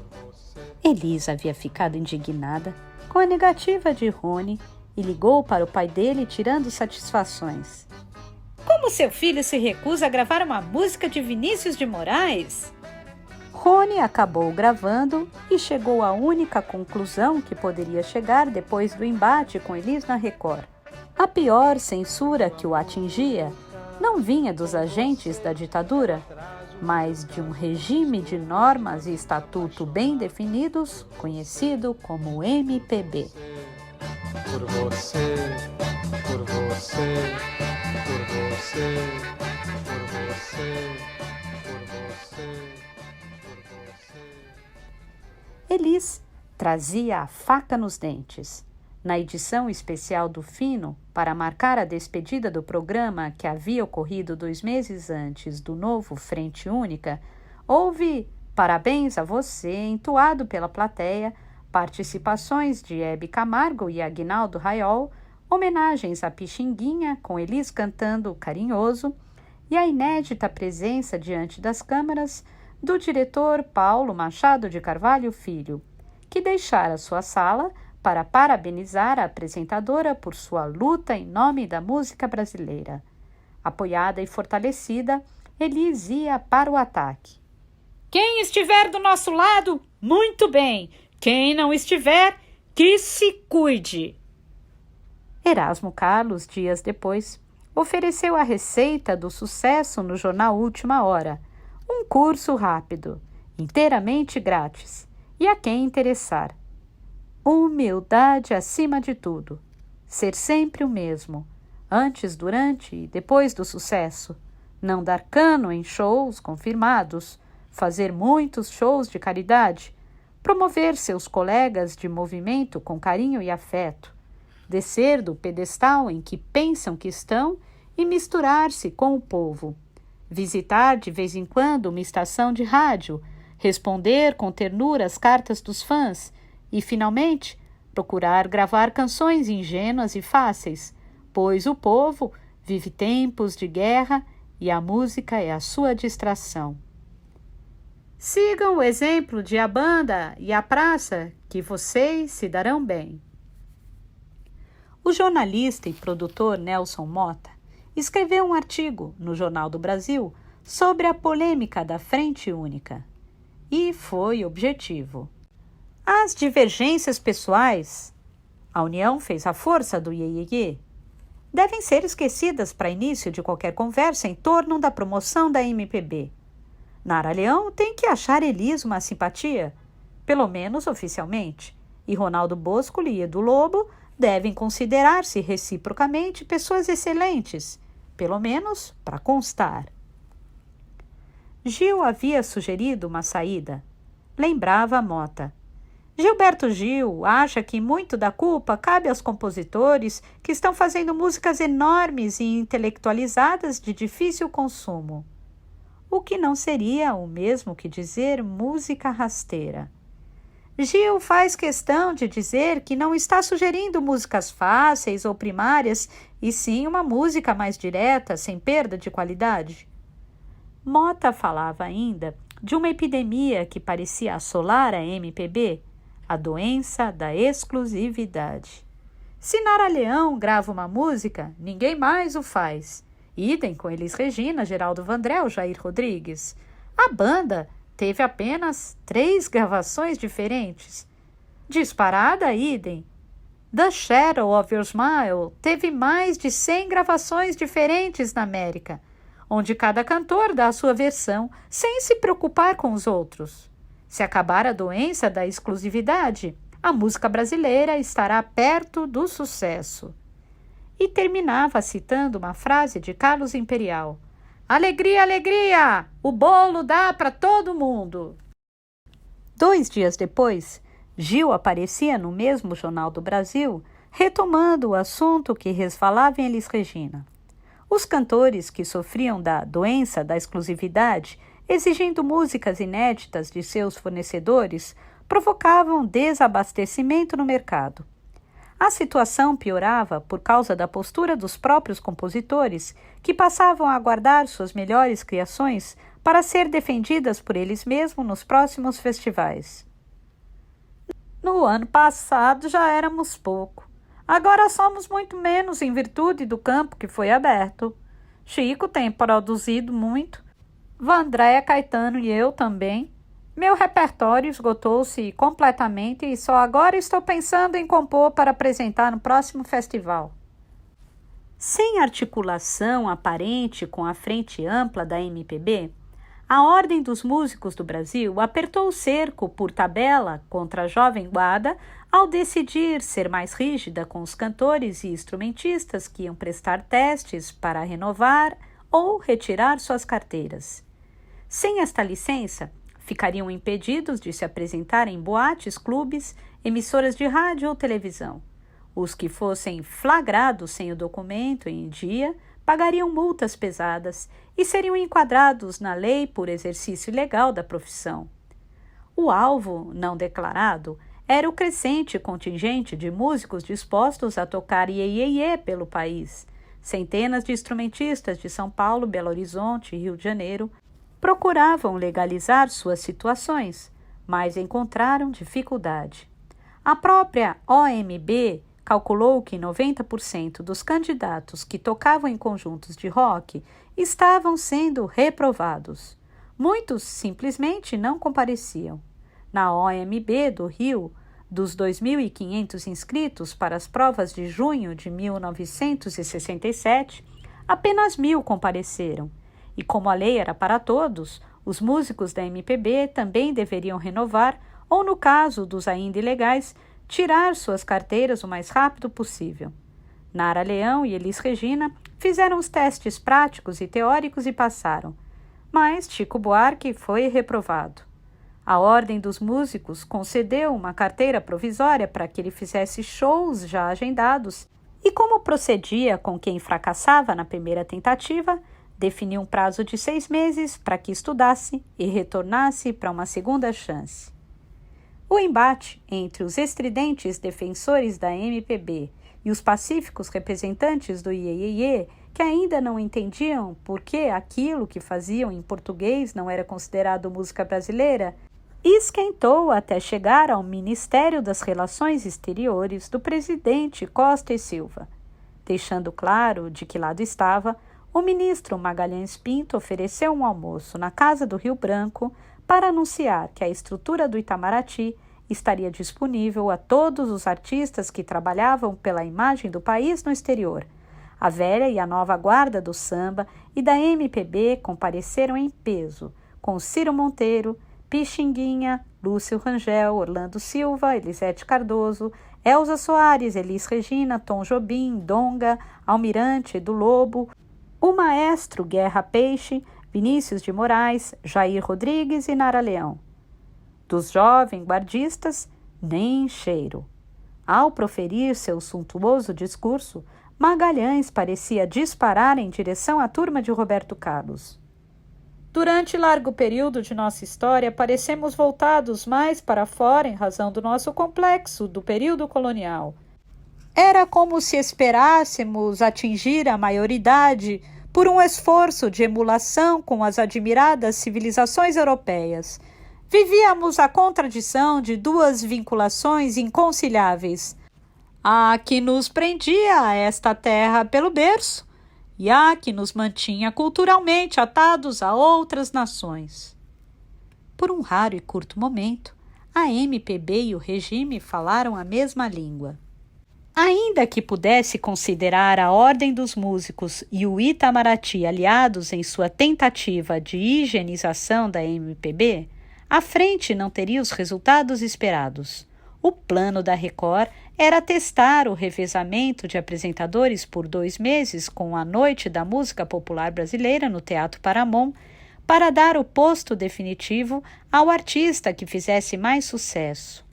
Elis havia ficado indignada com a negativa de Rony e ligou para o pai dele tirando satisfações. Como seu filho se recusa a gravar uma música de Vinícius de Moraes? Rony acabou gravando e chegou à única conclusão que poderia chegar depois do embate com Elis na Record. A pior censura que o atingia não vinha dos agentes da ditadura, mas de um regime de normas e estatuto bem definidos, conhecido como MPB. Por você, por você, por você, por você, por você, por você. Elis trazia a faca nos dentes. Na edição especial do Fino, para marcar a despedida do programa que havia ocorrido 2 meses antes do novo Frente Única, houve Parabéns a Você, entoado pela plateia, participações de Hebe Camargo e Aguinaldo Raiol, homenagens a Pixinguinha, com Elis cantando Carinhoso, e a inédita presença diante das câmeras do diretor Paulo Machado de Carvalho Filho, que deixara sua sala para parabenizar a apresentadora por sua luta em nome da música brasileira. Apoiada e fortalecida, Elis ia para o ataque. Quem estiver do nosso lado, muito bem. Quem não estiver, que se cuide. Erasmo Carlos, dias depois, ofereceu a receita do sucesso no jornal Última Hora, um curso rápido, inteiramente grátis, e a quem interessar. Humildade acima de tudo. Ser sempre o mesmo, antes, durante e depois do sucesso. Não dar cano em shows confirmados, fazer muitos shows de caridade, promover seus colegas de movimento com carinho e afeto, descer do pedestal em que pensam que estão e misturar-se com o povo, visitar de vez em quando uma estação de rádio, responder com ternura as cartas dos fãs e, finalmente, procurar gravar canções ingênuas e fáceis, pois o povo vive tempos de guerra e a música é a sua distração. Sigam o exemplo de A Banda e A Praça, que vocês se darão bem. O jornalista e produtor Nelson Mota escreveu um artigo no Jornal do Brasil sobre a polêmica da Frente Única. E foi objetivo. As divergências pessoais, a união fez a força do iê, devem ser esquecidas para início de qualquer conversa em torno da promoção da MPB. Nara Leão tem que achar Elis uma simpatia, pelo menos oficialmente, e Ronaldo Bosco e Edu Lobo devem considerar-se reciprocamente pessoas excelentes, pelo menos para constar. Gil havia sugerido uma saída. Lembrava a Mota. Gilberto Gil acha que muito da culpa cabe aos compositores que estão fazendo músicas enormes e intelectualizadas de difícil consumo. O que não seria o mesmo que dizer música rasteira. Gil faz questão de dizer que não está sugerindo músicas fáceis ou primárias, e sim uma música mais direta, sem perda de qualidade. Mota falava ainda de uma epidemia que parecia assolar a MPB, a doença da exclusividade. Se Nara Leão grava uma música, ninguém mais o faz. Idem com Elis Regina, Geraldo Vandré, Jair Rodrigues. A banda teve apenas 3 gravações diferentes. Disparada, idem. The Shadow of Your Smile teve mais de 100 gravações diferentes na América, onde cada cantor dá a sua versão sem se preocupar com os outros. Se acabar a doença da exclusividade, a música brasileira estará perto do sucesso. E terminava citando uma frase de Carlos Imperial. Alegria, alegria! O bolo dá para todo mundo! 2 dias depois, Gil aparecia no mesmo Jornal do Brasil, retomando o assunto que resvalava em Elis Regina. Os cantores que sofriam da doença da exclusividade, exigindo músicas inéditas de seus fornecedores, provocavam desabastecimento no mercado. A situação piorava por causa da postura dos próprios compositores, que passavam a guardar suas melhores criações para ser defendidas por eles mesmos nos próximos festivais. No ano passado já éramos pouco. Agora somos muito menos em virtude do campo que foi aberto. Chico tem produzido muito. Vandréia, Caetano e eu também. Meu repertório esgotou-se completamente e só agora estou pensando em compor para apresentar no próximo festival. Sem articulação aparente com a frente ampla da MPB, a Ordem dos Músicos do Brasil apertou o cerco por tabela contra a Jovem Guarda ao decidir ser mais rígida com os cantores e instrumentistas que iam prestar testes para renovar ou retirar suas carteiras. Sem esta licença, ficariam impedidos de se apresentar em boates, clubes, emissoras de rádio ou televisão. Os que fossem flagrados sem o documento em dia pagariam multas pesadas e seriam enquadrados na lei por exercício ilegal da profissão. O alvo não declarado era o crescente contingente de músicos dispostos a tocar iê-iê-iê pelo país. Centenas de instrumentistas de São Paulo, Belo Horizonte e Rio de Janeiro procuravam legalizar suas situações, mas encontraram dificuldade. A própria OMB calculou que 90% dos candidatos que tocavam em conjuntos de rock estavam sendo reprovados. Muitos simplesmente não compareciam. Na OMB do Rio, dos 2.500 inscritos para as provas de junho de 1967, apenas 1.000 compareceram. E como a lei era para todos, os músicos da MPB também deveriam renovar, ou no caso dos ainda ilegais, tirar suas carteiras o mais rápido possível. Nara Leão e Elis Regina fizeram os testes práticos e teóricos e passaram, mas Chico Buarque foi reprovado. A Ordem dos Músicos concedeu uma carteira provisória para que ele fizesse shows já agendados e, como procedia com quem fracassava na primeira tentativa, definiu um prazo de 6 meses para que estudasse e retornasse para uma segunda chance. O embate entre os estridentes defensores da MPB e os pacíficos representantes do iê-iê-iê, que ainda não entendiam por que aquilo que faziam em português não era considerado música brasileira, esquentou até chegar ao Ministério das Relações Exteriores do presidente Costa e Silva. Deixando claro de que lado estava, o ministro Magalhães Pinto ofereceu um almoço na Casa do Rio Branco para anunciar que a estrutura do Itamaraty estaria disponível a todos os artistas que trabalhavam pela imagem do país no exterior. A velha e a nova guarda do samba e da MPB compareceram em peso, com Ciro Monteiro, Pixinguinha, Lúcio Rangel, Orlando Silva, Elisete Cardoso, Elza Soares, Elis Regina, Tom Jobim, Donga, Almirante, do Lobo, o maestro Guerra Peixe, Vinícius de Moraes, Jair Rodrigues e Nara Leão. Dos jovens guardistas, nem cheiro. Ao proferir seu suntuoso discurso, Magalhães parecia disparar em direção à turma de Roberto Carlos. Durante largo período de nossa história, parecemos voltados mais para fora em razão do nosso complexo do período colonial. Era como se esperássemos atingir a maioridade por um esforço de emulação com as admiradas civilizações europeias. Vivíamos a contradição de duas vinculações inconciliáveis: a que nos prendia a esta terra pelo berço e a que nos mantinha culturalmente atados a outras nações. Por um raro e curto momento, a MPB e o regime falaram a mesma língua. Ainda que pudesse considerar a Ordem dos Músicos e o Itamaraty aliados em sua tentativa de higienização da MPB, a frente não teria os resultados esperados. O plano da Record era testar o revezamento de apresentadores por 2 meses com a Noite da Música Popular Brasileira no Teatro Paramount, para dar o posto definitivo ao artista que fizesse mais sucesso.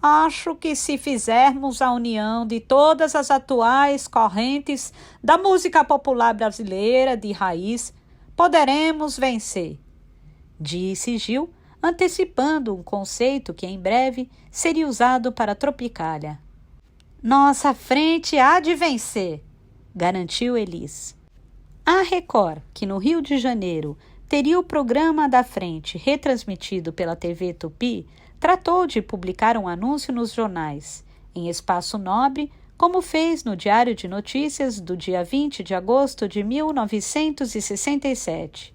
Acho que se fizermos a união de todas as atuais correntes da música popular brasileira de raiz, poderemos vencer, disse Gil, antecipando um conceito que em breve seria usado para Tropicália. Nossa frente há de vencer, garantiu Elis. A Record, que no Rio de Janeiro teria o programa da frente retransmitido pela TV Tupi, tratou de publicar um anúncio nos jornais, em espaço nobre, como fez no Diário de Notícias do dia 20 de agosto de 1967.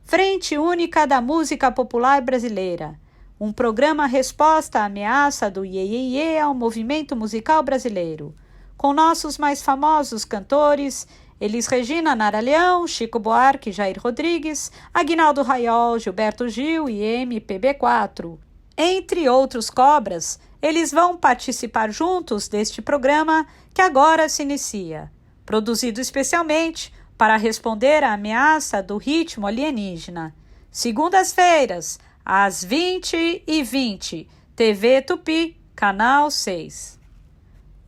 Frente Única da Música Popular Brasileira, um programa resposta à ameaça do iê-iê-iê ao movimento musical brasileiro, com nossos mais famosos cantores, Elis Regina, Nara Leão, Chico Buarque, Jair Rodrigues, Aguinaldo Raiol, Gilberto Gil e MPB4. Entre outros cobras, eles vão participar juntos deste programa que agora se inicia, produzido especialmente para responder à ameaça do ritmo alienígena. Segundas-feiras, às 20h20, TV Tupi, Canal 6.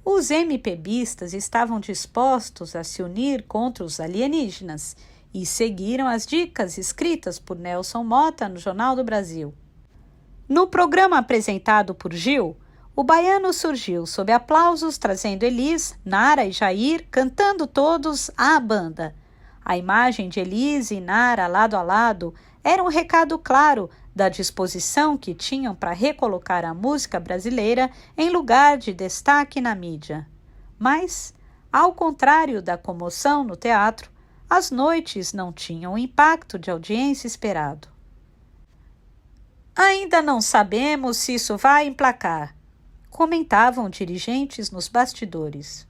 Os MPBistas estavam dispostos a se unir contra os alienígenas e seguiram as dicas escritas por Nelson Motta no Jornal do Brasil. No programa apresentado por Gil, o baiano surgiu sob aplausos, trazendo Elis, Nara e Jair cantando todos à banda. A imagem de Elis e Nara lado a lado era um recado claro da disposição que tinham para recolocar a música brasileira em lugar de destaque na mídia. Mas, ao contrário da comoção no teatro, as noites não tinham o impacto de audiência esperado. Ainda não sabemos se isso vai emplacar, comentavam dirigentes nos bastidores.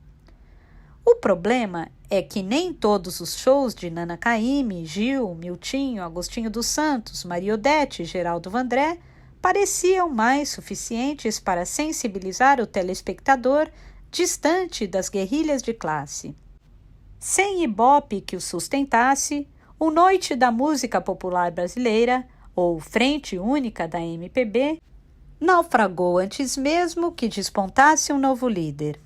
O problema é que nem todos os shows de Nana Caymmi, Gil, Miltinho, Agostinho dos Santos, Maria Odete e Geraldo Vandré pareciam mais suficientes para sensibilizar o telespectador distante das guerrilhas de classe. Sem ibope que o sustentasse, o Noite da Música Popular Brasileira, ou Frente Única da MPB, naufragou antes mesmo que despontasse um novo líder.